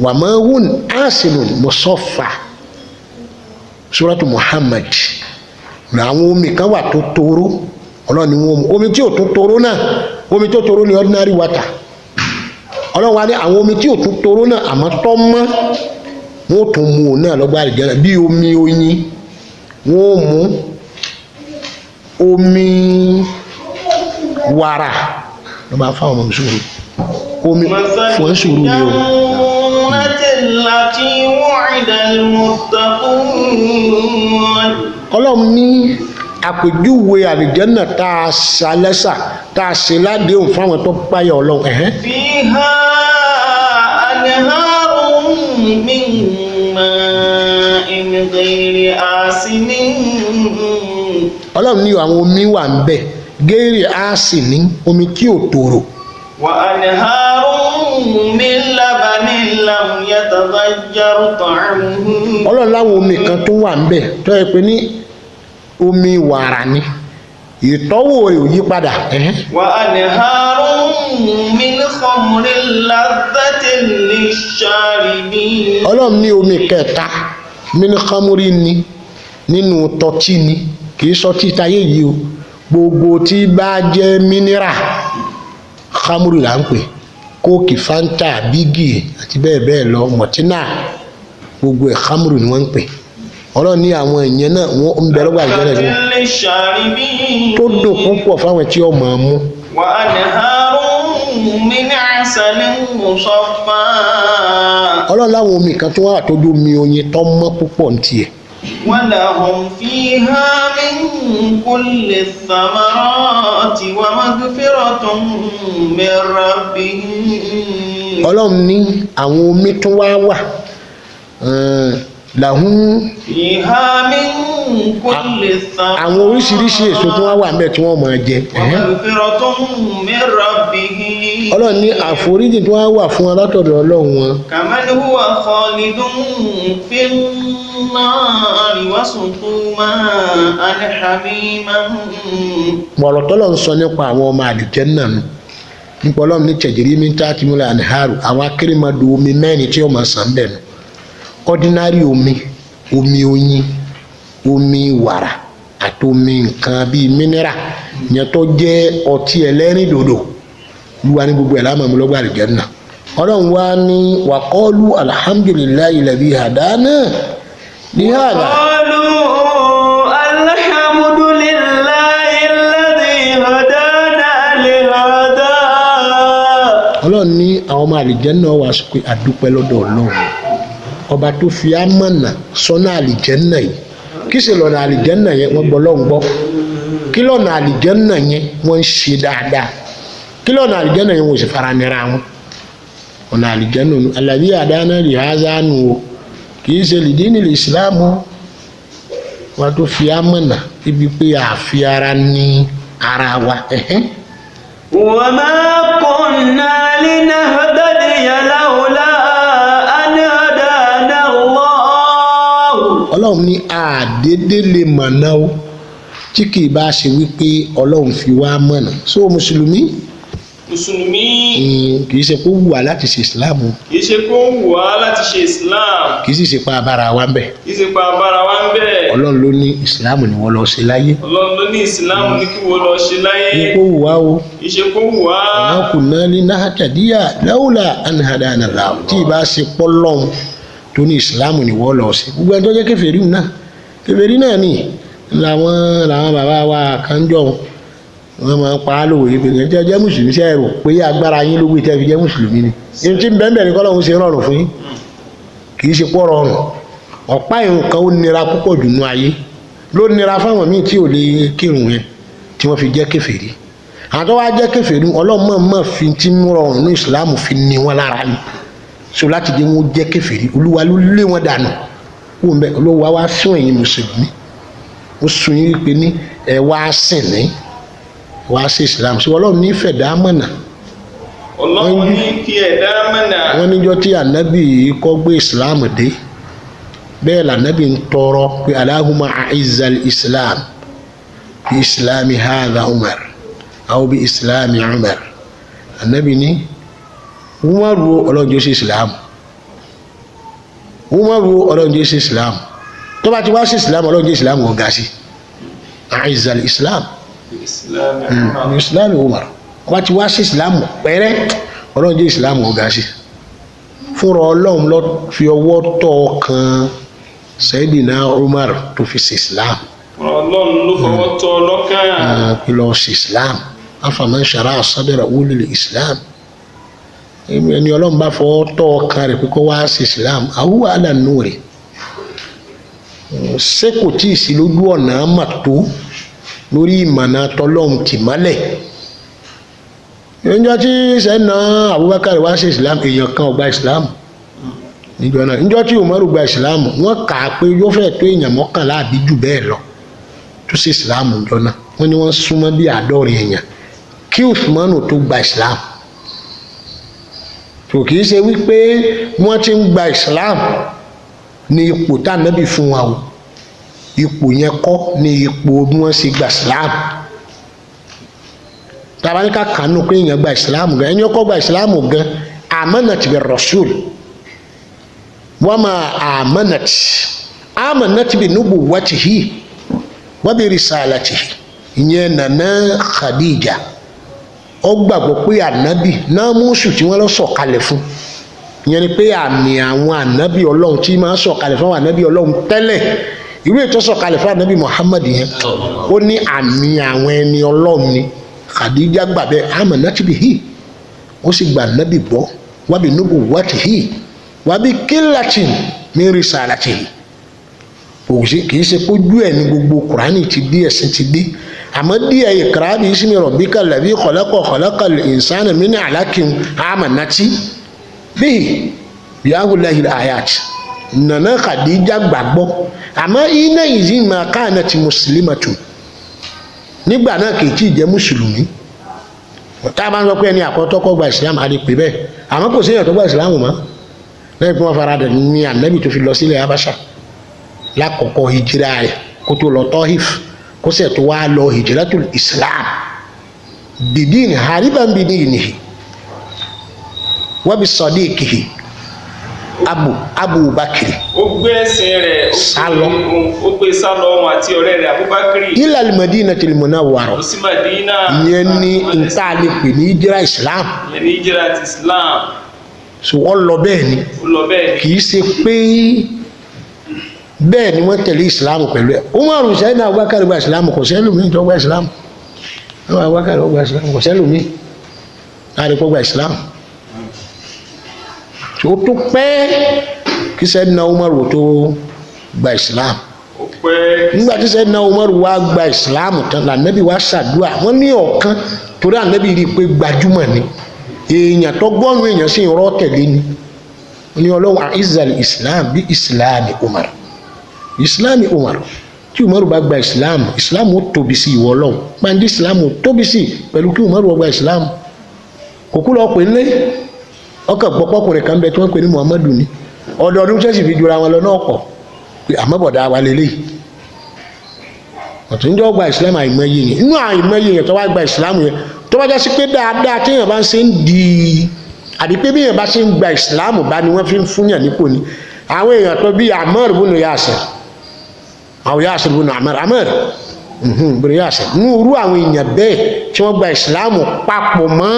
wa mahun asinun musaffa suratu Muhammad àwọn omi kan wà tó toró ọlọ́run ni wọ́n mú omi tí ò tó toró náà omi tó toró ni ordinary water ọlọ́run wa ní àwọn omi tí ò tó toró náà àmọ́ tọ́ mọ́ wọ́n tún mú un náà lọ́gbà àlùjánnà bí omi oyin wọ́n mú omi wàrà ló bá fáwọn ọmọ ìṣòro omi fún ìṣòro ni o. ọlọ́run ní àpèjúwe àlùjánnà tá a ṣàlẹ́sà tá a ṣe ládéhùn fáwọn tó páyà ọlọ́run. fiha anharun min ma'in ghayri asinin. ọlọ́run ní àwọn omi wà ń bẹ̀ ghayri asinin omi tí ò tòrò. wa anharun min labanin lam yataghayyar ta'amuhu. ọlọ́run láwọn omi kan tó wà ń bẹ̀ tó yẹ pé ní omi wàrà ni ìtọ́wò rẹ̀ ò yí padà. wa anharun min khamrin ladhatin lisharibin. Ọlọ́run ní omi kẹta min khamrin ni nínú tọ́tí ni kì í sọtí táyé yìí o gbogbo tí bá jẹ́ mineral khamru là ń pè kóòkì fanta bígì àti bẹ́ẹ̀ bẹ́ẹ̀ lọ mọ̀tínà gbogbo ẹ̀ khamru ni wọ́n ń pè. Ọlọ́run ní àwọn ìyẹn náà wọ́n ń bẹ lọ́gbà ìjẹ́rẹ̀ tó dùn púpọ̀ fáwọn tí ó máa mú. wa anharun min asalin musaffa. Ọlọ́run láwọn omi kan tó wà tó dún omi oyin tó mọ́ púpọ̀ ní tiẹ̀. wa lahum fiha min kulli thamarati wa maghfiratun min rabbihim. Ọlọ́run ní àwọn omi tó wá wà làhún àwọn oríṣiríṣi èso tí wọ́n wà ń bẹ̀ tí wọ́n máa jẹ. Ọlọ́run ní àforíjì tí wọ́n wà fún alátọ̀dọ̀ Ọlọ́run wọn. kaman huwa khalidun fin nari wa sutuman hamiman. Ọ̀rọ̀ tọ́lọ̀ ń sọ nípa àwọn ọmọ àlùjánnà nù nípa Ọlọ́run ní tajri min tahtimul anharu àwọn akérèmọdò omi mẹ́rin tí ó máa sàn bẹ̀ nù. Ordinary omi oyin omi wàrà àti omi nǹkan bíi mineral yẹn tó jẹ́ ọtí ẹlẹ́rìn dòdò wíwá ní gbogbo ẹ̀ láàmú lọ́gbà àlùjánnà. Ọlọ́run wá ní wàkọ́lù alhamdulillahi alladhi hadana ní hàdà. qalu alhamdulillahi alladhi hadana li hada. Ọlọ́run ní àwọn ọmọ àlùjánnà wà sọ pé àdúpẹ́ lọ́dọ̀ Ọlọ́run ọba tó fi amọ̀nà sọ́nà àlìjẹ́nà yìí kí ṣe lọ́nà àlìjẹ́nà yẹn wọ́n gbọ́ lọ́n gbọ́ kí lọ́nà àlìjẹ́nà yẹn wọ́n ń ṣe dáadáa kí lọ́nà àlìjẹ́nà yẹn wọ́n sì fara nira wọn ọ̀nà àlìjẹ́nà nù alladhi hadana li hadha nù o kì í ṣe lidinil islam wọ́n tó fi amọ̀nà ibi pé àfi ara ní ara wa. wa ma kunna linahtadiya lawla Ọlọ́run ní àdédé lè mọ̀nà o tí kì í bá ṣe wípé Ọlọ́run fi wá mọ̀nà. So mùsùlùmí kì í ṣe kó wù wá láti ṣe Islam o. kì í ṣe kó wù wá láti ṣe Islam. kì í sì ṣe pa abára wa ń bẹ̀. kì í ṣe pa abára wa ń bẹ̀. Ọlọ́run ló ní Islam ni wọ́n lọ ṣe láyé. Ọlọ́run ló ní Islam ní kí wọ́n lọ ṣe láyé. kì í kó wù wá o. kì í ṣe kó wù wá. wa kunna linahtadiya lawla an hadana Allah tí ì bá ṣe pọ́lọ́n tó ní ìsìláàmù ni wọ́n lọ sí gbogbo ẹni tó jẹ́ kèfèrí náà ni làwọn bàbá wa kanjọ wọn máa ń pa á lòwò yìí pé jẹ́ mùsùlùmí ṣe rò pé agbára yín ló gbé tẹ́ fi jẹ́ mùsùlùmí ni èyí tí ń bẹ́ẹ̀ ní kọ́lọ́hún ṣe rọrùn fún yín kì í ṣe pọ́ rọrùn ọ̀pá ìrun kan ó nira púpọ̀ jù nú ayé ló nira fáwọn míì tí ò lè kírun yẹn tí wọ́n fi jẹ́ kèfèrí àwọn tó wá jẹ́ kèfèrí ọlọ́mọ fi tí ń rọrùn ní ìsìláàmù fi ní wọn lára ni so láti dé wọn jẹ́ kèfèrí Olúwa ló lé wọn dànù wọn bẹ Olúwa wá sún ẹ̀yin mùsùlùmí ó sún yín wípé ní ẹ wá sìn ní wá sí Islam sí Ọlọ́run ní fẹ̀dá mọ̀nà. Ọlọ́run ní kí ẹ̀dá mọ̀nà. wọ́n níjọ́ tí ànábì kọ́ gbé Islam dé bẹ́ẹ̀ lànábì ń tọrọ pé Allahumma a'izzal Islam bi islami hadha Umar aw bi islami Umar ànábì ní Umaru Ọlọ́run jẹ́ sí Islam Umaru Ọlọ́run jẹ́ sí Islam tó bá ti wá sí Islam Ọlọ́run jẹ́ Islam ọ̀gá sí a'izzal Islam Islam Umar wọ́n ti wá sí Islam pẹ́rẹ́ Ọlọ́run jẹ́ Islam ọ̀gá sí fúnra Ọlọ́run lọ fi ọwọ́ tọ́ kan Sayyidina Umar tó fi sí Islam Ọlọ́run ló fọwọ́ tọ́ lọ́kàn kí lọ sí Islam afaman sharaha sadrahu lil Islam ẹni Ọlọ́run bá fọwọ́ tọ́ kan rẹ̀ pé kó wá sí Islam àwùwà àdánù rẹ̀ ṣé kò tí ì sí lójú ọ̀nà àmà tó lórí ìmọ̀nà tọ́lọ́hun tì mọ́lẹ̀ níjọ́ tí sẹ́nà Abubakar wá sí Islam èèyàn kan ò gba Islam níjọ́ náà níjọ́ tí Umaru gba Islam wọ́n kà á pé yóò fẹ́ tó èèyàn mọ́kànlá àbí jù bẹ́ẹ̀ lọ tó sí Islam níjọ́ náà wọ́n ní wọ́n súnmọ́ bí 50 èèyàn kí Usmanu tó gba Islam tó kì í ṣe wípé wọ́n ti ń gba Islam ní ipò tá Ànábì fún wa o ipò yẹn kọ́ ní ipò bí wọ́n ṣe gba Islam tàbá ní ká kànú pé èèyàn gba ìsìláàmù gan ẹni ọkọ̀ gba ìsìláàmù gan amanat bi rasul wa ma amanat bi nubuwwatihi wa bi risalatihi ìyẹn nana Khadija ó gbàgbọ́ pé ànábì námúsù tí wọ́n lọ sọ̀kalẹ̀ fún ìyẹn ni pé àmì àwọn ànábì ọlọ́run tí máa sọ̀kalẹ̀ fún àwọn ànábì ọlọ́run tẹ́lẹ̀ ìwé ètò sọ̀kalẹ̀ fún ànábì Muhammad yẹn ó ní àmì àwọn ẹni ọlọ́run ni Khadija gbà bẹ́ẹ̀ amanat bihi ó sì gba ànábì gbọ́ wa bi nubuwwatihi wa bi qillatin min risalatihi kì í ṣe pójú ẹ̀ ní gbogbo Kùránì ti dé ẹ̀sìn ti dé àmọ́ díẹ̀ ìkàrà bí ismi rabbika alladhi khalaqal insana min alaqin amanati bihi bi'awlahil ayat nana Khadija gbàgbọ́ àmọ́ iná ìzí ma kanat muslimatu nígbà náà kì í tí ì jẹ́ mùsùlùmí tá a bá ń sọ pé ẹni àkọ́tọ́ kọ́ gba ìsìlámù a lè pè bẹ́ẹ̀ àmọ́ kò sí èèyàn tó gba ìsìlámù mọ́ lẹ́yìn tí wọ́n fara dẹ̀ ní ànábì tó fi lọ sílẹ̀ Habasha lákọ̀ọ́kọ́ hijira rẹ̀ kó tó lọ Tọ́hìf kó sẹ̀ tó wá lọ hijiratul Islam bidini hariban bidinihi wa bi sadiqihi Abu Bakri ó gbé ẹ̀sìn rẹ̀ sálọ ó gbé sálọ wọn àti ọ̀rẹ́ rẹ̀ Abubakar ila al-Madinatil Munawwara lọ sí Madina ìyẹn ní nta lè pè ní hijira Islam ìyẹn ní hijira ti Islam so wọ́n lọ bẹ́ẹ̀ ni kì í ṣe pé bẹ́ẹ̀ ni wọ́n tẹ̀lé ìsìláàmù pẹ̀lú ẹ̀ Umaru sẹ́yìn náà Abubakar gba ìsìláàmù kò sẹ́lùmí tó gba ìsìláàmù Abubakar gba ìsìláàmù kò sẹ́lùmí láti kó gba ìsìláàmù tó tó pẹ́ kí sẹ́yìn náà Umaru tó gba ìsìláàmù nígbà tí sẹ́yìn náà Umaru wá gba ìsìláàmù tán lànàbí wá ṣàdúrà wọ́n ní ọ̀kan torí ànàbí rí i pé gbajúmọ̀ ni èèyàn tó gbọ́nù èèyàn sì ń rọ́ tẹ̀lé ni ní ọlọ́run àìsàn Islam bí Islam Umar Islami Umar tí Umaru bá gba Islam ó tóbi sí ìwọ Ọlọ́run pàǹdí Islam ó tóbi sí pẹ̀lú kí Umaru gba Islam kòkú lọ pè nílé ọkọ̀ gbọ́pọ̀kùnrin kan bẹ tí wọ́n pè ní Muhammadu ni ọdọọdún tẹ́sì fi jura wọn lọ náà pọ̀ pé àmọ́bọ̀dá wa lélẹ̀ ọ̀tún ń jọ gba Islam àìmọye yẹn inú àìmọye yẹn tó wá gba Islam yẹn tó bá jásí pé dáadáa téèyàn bá ń ṣe ń di àbí pé béèyàn bá ṣe ń gba Islam bá ni wọ́n fi ń fúnyàn nípò ni àwọn èèyàn tó bí Ammar ibn Yasir àwọn Yasir ibn Ammar ibn Yasir ní irú àwọn èèyàn bẹ́ẹ̀ tí wọ́n gba ìsìláàmù papọ̀ mọ́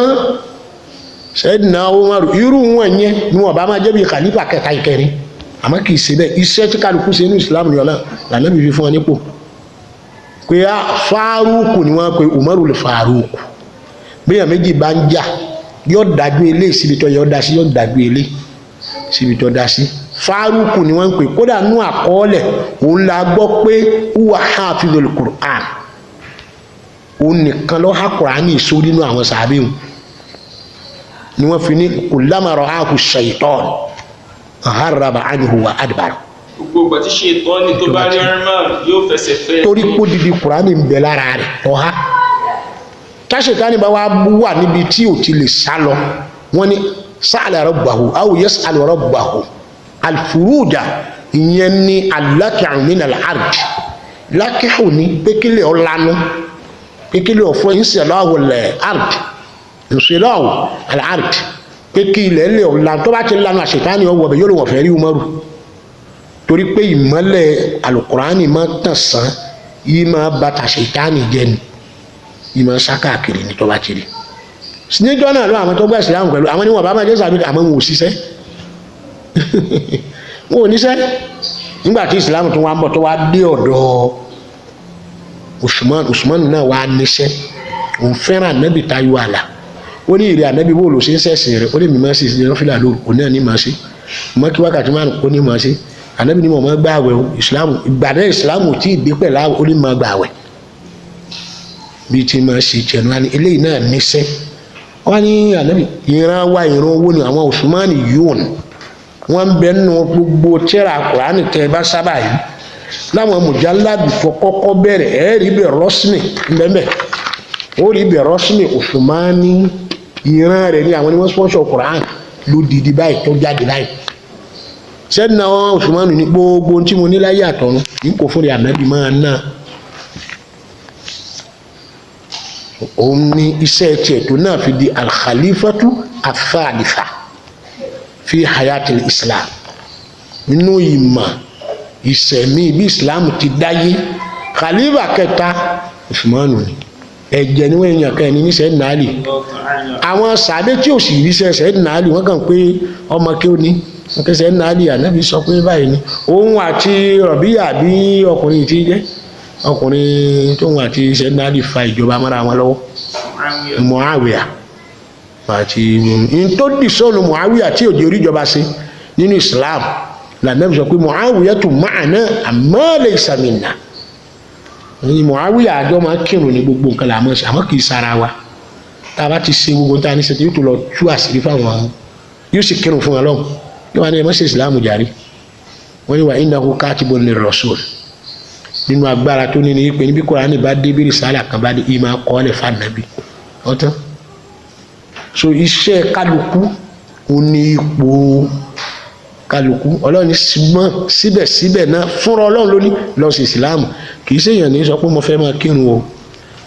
Sayyidina Umar irú wọn yẹn ni wọn bá máa jẹ́ bí khalifa kẹta ìkẹrin àmọ́ kì í ṣe bẹ́ẹ̀ iṣẹ́ tí kálukú ṣe ní ìsìláàmù ni ọ̀la lànà bí fi fún wọn nípò pé Fárúkù ni wọ́n pe Umarul Fárúkù bẹ́ẹ̀ méjì bá ń jà yóò dájú ilé síbi tó yọ dá sí yóò dájú ilé síbi tó dá sí Fárúkù ni wọ́n ń pè kódà nú àkọọ́lẹ̀ òun la gbọ́ pé huwa hafizul Qur'an òun nìkan ló há Qur'ani só nínú àwọn sàbẹ̀ wọn ni wọ́n fi ní kullama ra'ahu shaytan harraba anhu wa adbara gbogbo tí ṣètọ́ni tó bá rí Umar yóò fẹsẹ̀ fẹ́ torí kó didi Qur'ani ń bẹ lára rẹ̀ tó há táṣetánì bá wá wà níbi tí ò ti lè sá lọ wọ́n ní sa'ala rabbahu aw yas'alu rabbahu alfuruja ìyẹn ní alákìá min al-ard lákìá ní pékélé ọ̀lànà pékélé ọ̀fọ̀ ìṣẹ̀láwò al-ard ìṣẹ̀láwò al-ard pékélé lè ọ̀lànà tó bá ti lànà àṣetánì ọwọ́ bẹ̀ yóò lè wọ̀n fẹ́ rí Umaru torí pé ìmọ́lẹ̀ alukurani máa tàn sán yìí máa bàtà àṣetánì jẹ́ ni yìí máa sá káàkiri ní tó bá ti rí níjọ́ náà lọ àwọn tó gbà ìsìlámù pẹ̀lú àwọn níwọ̀n bá máa jẹ́ sàbí àmọ́ wọn ò ṣiṣẹ́ wọn ò níṣẹ́ nígbà tí ìsìlámù tó wá ń bọ̀ tó wá dé ọ̀dọ̀ Usman náà wá níṣẹ́ òun fẹ́ràn ànábì tayọ àlà ó ní ìrẹ́ ànábì bó lò ṣe ń sẹ̀sìn rẹ̀ ó lè mi máa ṣe ìṣẹ́ lọ́fíìlà lóru òun náà ní máa ṣe mọ́ kí wákàtí márùn ó ní máa ṣe ànábì ní mọ̀ mọ́ gbà àwẹ̀ ìsìlámù ìgbàdá ìsìlámù tí ì dé pẹ̀lú ó ní máa gbà àwẹ̀ bí ti máa ṣe jẹ̀nu wá ní eléyìí náà níṣẹ́ wọ́n ní ànábì ìran wa ìran owó ni àwọn Usmani yóòn wọ́n ń bẹ nínú gbogbo tírà Kùránì tẹ́ bá sábà yìí láwọn mùjáládù tó kọ́kọ́ bẹ̀rẹ̀ ẹ̀ rí bẹ̀ rọ́ṣìmì ńbẹ́mbẹ́ ó rí bẹ̀ rọ́ṣìmì Usmani ìran rẹ̀ ní àwọn ni wọ́n sponsor Kùránì lódìdí báyìí tó jáde báyìí sẹ́ni náà Usmani ní gbogbo tí mo ní láyé àtọ̀run ní kò fún rẹ̀ ànábì máa ná òun ní iṣẹ́ tiẹ̀ tó náà fi di al-khalifatu ath-thalitha fi hayatil islam nínú ìmọ̀ ìṣẹ̀mí bí islam ti dáyé khalifa kẹta Usmanu ni ẹ̀jẹ̀ ni wọ́n yàn kẹ́ni ní Sayyidina Ali àwọn sàbẹ́ tí ò sì rí Sayyidina Ali wọ́n kàn pé ọmọ kí ó ní wọ́n kẹ́ Sayyidina Ali ànábì sọ pé báyìí ni òun àti Rọ̀bíyà bí ọkùnrin tí jẹ́ ọkùnrin tóun àti Sayyidina Ali fa ìjọba mọ́ra wọn lọ́wọ́ Muawiya àti tó dì sọ́nù Muawiya tí òjò oríjọba sí nínú Islam lànàbì sọ pé Muawiya tó ma'ana amma laysa minna ní Muawiya àjọ máa kírun ní gbogbo nǹkan làmọ́ sí àmọ́ kì í sára wa tá a bá ti ṣe gbogbo tá a ní ṣe yóò tó lọ tú àṣírí fáwọn àwọn yóò sì kírun fún wa lọ́hùn yóò wá ní ẹ̀mọ́ sí ìsìlámù jàre wọ́n ní wa innahu katibun lirrasul nínú agbára tó ní ní pé níbi Kùránì bá dé bí rìsálà kan bá dé ìmọ̀ akọ́ọ́lẹ̀ fànàbí ọ̀tán so iṣẹ́ kálukú ó ní ipò kálukú ọlọ́run ní ṣùgbọ́n síbẹ̀síbẹ̀ náà fúnra ọlọ́run ló ní lọ sí ìsìláàmù kì í ṣèyàn ní sọ pé mo fẹ́ máa kírun o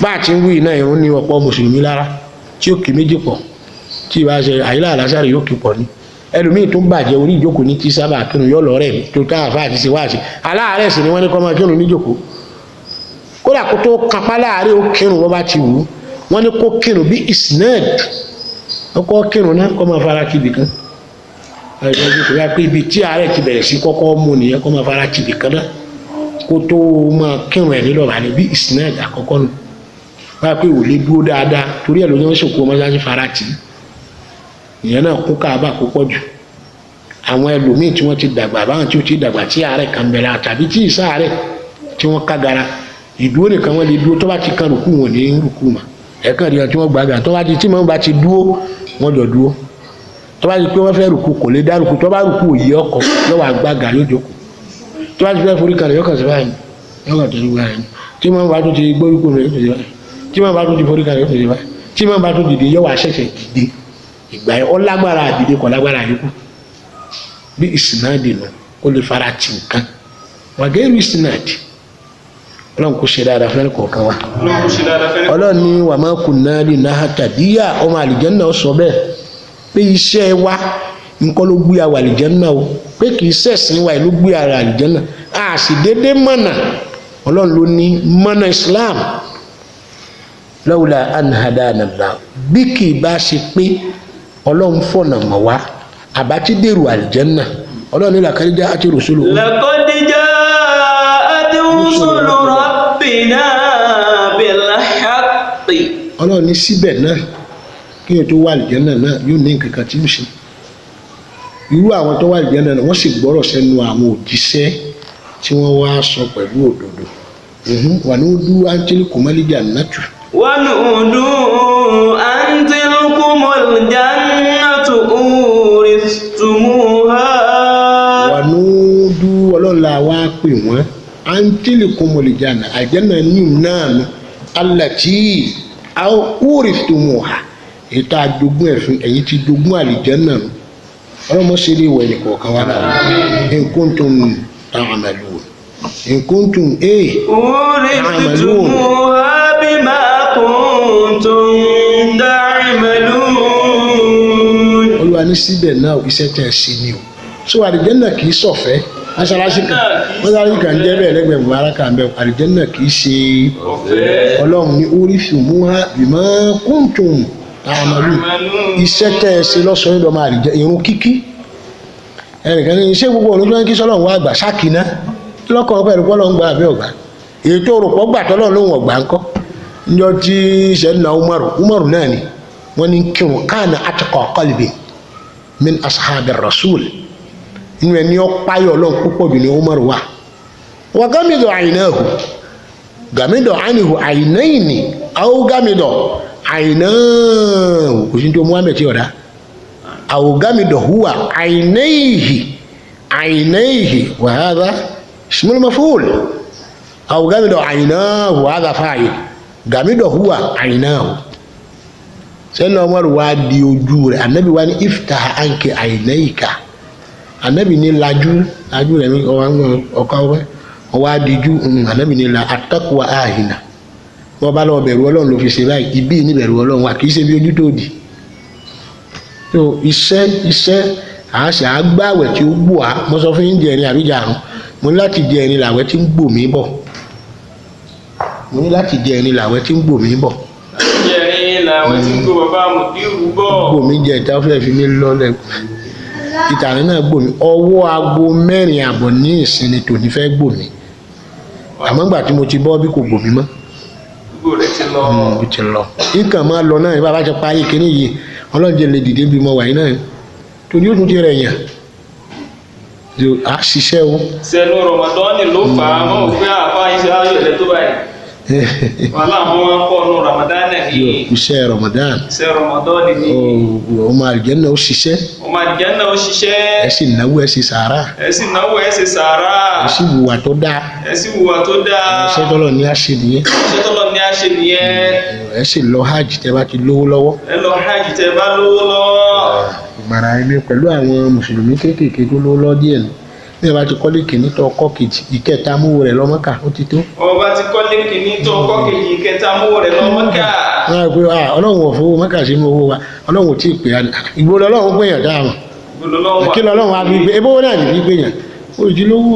bá a ti ń wí iná ìrún ní ọ̀pọ̀ mùsùlùmí lára tí ó kì méjì pọ̀ tí ìbá ṣe àyílá àlásàrè yóò kì pọ̀ ní ẹlòmíì tó ń bàjẹ́ orí ìjókòó ní tí sábà kírun yóò lọ rẹ̀ tó tá àfa àti ṣe wáàṣì aláàárẹ̀ sì ni wọ́n ní kọ́ máa kírun níjókòó kódà kó tó kápá láàárẹ̀ ó kírun wọ́n bá ti wù ú wọ́n ní kó kírun bí isnad ọkọ̀ kírun náà kọ́ máa fara kíbi kan ẹ̀ẹ́dẹ́gbẹ́ kò yá pé ibi tí àárẹ̀ ti bẹ̀rẹ̀ sí kọ́kọ́ mú nìyẹn kọ́ máa fara kíbi kan náà kó tó máa kírun ẹ̀ nílò wà ní bí isnad àkọ́kọ́ nù wáyà pé ò lè dúró dáadáa torí ẹ̀ ló ní wọ́n ṣòkò ọmọ sáà fara tì í ìyẹn náà kó káàbà kó pọ̀ jù àwọn ẹlòmíì tí wọ́n ti dàgbà báwọn tí ó ti dàgbà tí àárẹ̀ kan bẹ̀rẹ̀ tàbí tí ìsáàárẹ̀ tí wọ́n kágara ìdúró nìkan wọ́n lè dúró tó bá ti kan rùkú wọn ní rùkú mà ẹ̀kan rí wọn tí wọ́n gbàgà tó bá ti tí wọ́n bá ti dúró wọ́n jọ dúró tó bá ti pé wọ́n fẹ́ rùkú kò lè dá rùkú tó bá rùkú òye ọkọ̀ yóò wá gbàgà yóò jókòó tó bá ti fẹ́ forí kalẹ̀ yóò kàn sí báyìí yóò kàn tó ní báyìí tí wọ́n bá tó ti gbórúkú rẹ̀ yóò tó ti báyìí tí wọ́n bá tó ti forí kalẹ̀ yóò tó ti báyìí tí wọ́n bá tó dìde yóò wá ṣẹ̀ṣẹ̀ dìde ìgbà yẹn ọlágbára àdìde kọ lágbára àdìkú bí ìsìnàdì nù ó lè fara tì nǹkan wàgẹ́rù ìsìnàdì ọlọ́run kò ṣe dáadáa fún ẹnìkọ̀ọ̀kan wa ọlọ́run ní wà máa kù náà lè náà tàdíyà ọmọ àlìjẹ́nà sọ bẹ́ẹ̀ pé iṣẹ́ wa nǹkan ló gbé àwọn àlìjẹ́nà o pé kì í ṣẹ̀sìn wa ló gbé ara àlìjẹ́nà a sì déédéé mọ̀nà ọlọ́run ló ní mọ̀nà Islam lawla an hadana Allah bí kì í bá ṣe pé ọlọ́run fọ̀nà mọ̀ wá àbátí dèrò àlìjẹ́nà ọlọ́run ní laqad ja'at rusulu. laqad ja'at rusulu rabbina bil haqqi. ọlọ́run ní síbẹ̀ náà kí o tó wà àlìjẹ́nà náà yóò ní nǹkan kan tí ó ṣe irú àwọn tó wà àlìjẹ́nà náà wọ́n sì gbọ́rọ̀ sẹ́nu àwọn òjíṣẹ́ tí wọ́n wá sọ pẹ̀lú òdodo wà ní ojú áńtẹ́lì kòmálíjà nàtù. ونودوا أن تلكم الجنة أورثتموها. ونودوا ọlọ́la wa pè wọ́n أن تلكم الجنة àjẹ́nà ní náà التي أورثتموها ètò àjogún ẹ̀fún ẹ̀yìn ti jogún àlìjẹ́nà ọlọ́mọ ṣe lè wẹ̀ nìkọ̀ọ̀kan wá náà in kuntum ta'malun in kuntum ta'malun. Olúwa ní síbẹ̀ náà iṣẹ́ tẹ̀ sí ni o so àlìjẹ́nà kì í ṣọ̀fẹ́ mọ́sálásí kan jẹ́ bẹ́ẹ̀ lẹ́gbẹ̀ẹ́ buhari kan bẹ́ẹ̀ àlìjẹ́nà kì í ṣe ọlọ́run ní oríṣiríṣi bima kuntum ta'malun iṣẹ́ tẹ̀ sí lọ́sọ̀ọ́ yìí lọ́mọ àlìjẹ́ irun kíkí ẹnìkan ní iṣẹ́ gbogbo olójú wọn kí sọ́lọ́run wá àgbà sákìná lọ́kàn pẹ̀lú pọ́lọ́run gbà àbẹ́ ọ̀gbà èyí tó rò pọ́ gbà tọ́lọ́run lóhùn ọ̀gbà ńkọ́ njọ tí sẹ́dínà umaru náà ni wọ́n ní kírun káàna atqa qalbi min ashabi rasul inú ẹni ọ̀páyọ̀ ọlọ́run púpọ̀ jù ní umaru wa wà gámìdọ̀ àìnáhù gámìdọ̀ àìnáhù àìnáìní àwọn gámìdọ̀ àìnáhù kò sí tó muhammed tí ọ̀dá àwọn gámìdọ̀ huwa àìnáìhì wa hadha ismul maf'ul àwọn gámìdọ̀ àìnáhù wa hadha fa'il gàmídọ̀ húwà àìnáhù sẹ́nà ọmọrù wá di ojú rẹ̀ anábì wá ní iftaha anke àìnáìka anábì ní lajú rẹ̀ ní ọkọ̀ ọwá díjú anábì ní la ataqwa ahina bọ́ bá lọ bẹ̀rù ọlọ́run ló fi ṣe báyìí ibi ní bẹ̀rù ọlọ́run wa kì í ṣe bí ojú tó di tó iṣẹ́ àṣà àgbàwẹ̀ tí ó gbò á mo sọ fún yín jẹrin àbíjà àrùn mo ní láti jẹrin làwẹ̀ tí ń gbò mí bọ̀ mo ní láti jẹrin làwẹ̀ tí ń gbò mí bọ̀ jẹrin làwẹ̀ tí ń gbò bàbá Mudiru bọ̀ gbò mí jẹ ìta fẹ́ fi mí lọ́lẹ̀ ìtàrí náà gbò mí ọwọ́ aago 4 àbọ̀ ní ìsinmi tòní fẹ́ gbò mí àmọ́ gbà tí mo ti bọ́ bí kò gbò mí mọ́ gbò rẹ̀ ti lọ ó ti lọ ìkàn máa lọ náà bàbá ti parí kíní yìí ọlọ́njẹ lè dìde bí mo wà yìí náà torí ó tún ti rẹ̀ yàn a ṣiṣẹ́ o. sẹ́nu Ramadan ló fà á mọ́ òfin àfa iṣẹ́ ayọ̀lẹ̀ tó báyìí wàhálà wọn kọ́ ọ̀nù Ramadan ní. iṣẹ́ Ramadan. iṣẹ́ Ramadan ní. ọmọ àlùjànnà ó ṣiṣẹ́. ọmọ àlùjànnà ó ṣiṣẹ́. ẹ sì náwó ẹ sì sàárà. ẹ sì náwó ẹ sì sàárà. ẹ sì wùwà tó dáa. ẹ sì wùwà tó dáa. iṣẹ́ tọ́lọ̀ ní a ṣe nìyẹn. iṣẹ́ tọ́lọ̀ ní a ṣe nìyẹn. ẹ sì lọ hajj tẹ́ bá ti lówó lọ́wọ́. ẹ lọ hajj tẹ́ bá lówó lọ́wọ́. ìmọ̀ràn ẹni pẹ̀lú àwọn mùsùlùmí kéékèèké tó lówó lọ́ díẹ̀ ni ní ọba ti kọ́lé kìíní tó ọkọ́ kejì ìkẹta mówó rẹ̀ lọ́mọ́kà ó ti tó. ọba ti kọ́lé kìíní tó ọkọ́ kejì ìkẹta mówó rẹ̀ lọ́mọ́kà. wọ́n á pe ọlọ́run ò fowó mọ́kà sínú owó wa ọlọ́run ò tí ì pè á ìgboro ọlọ́run gbẹ̀yàn dáhùn kí lọ́lọ́run á fi gbé ebówó náà ní gbẹ̀yàn ó ìdílówó.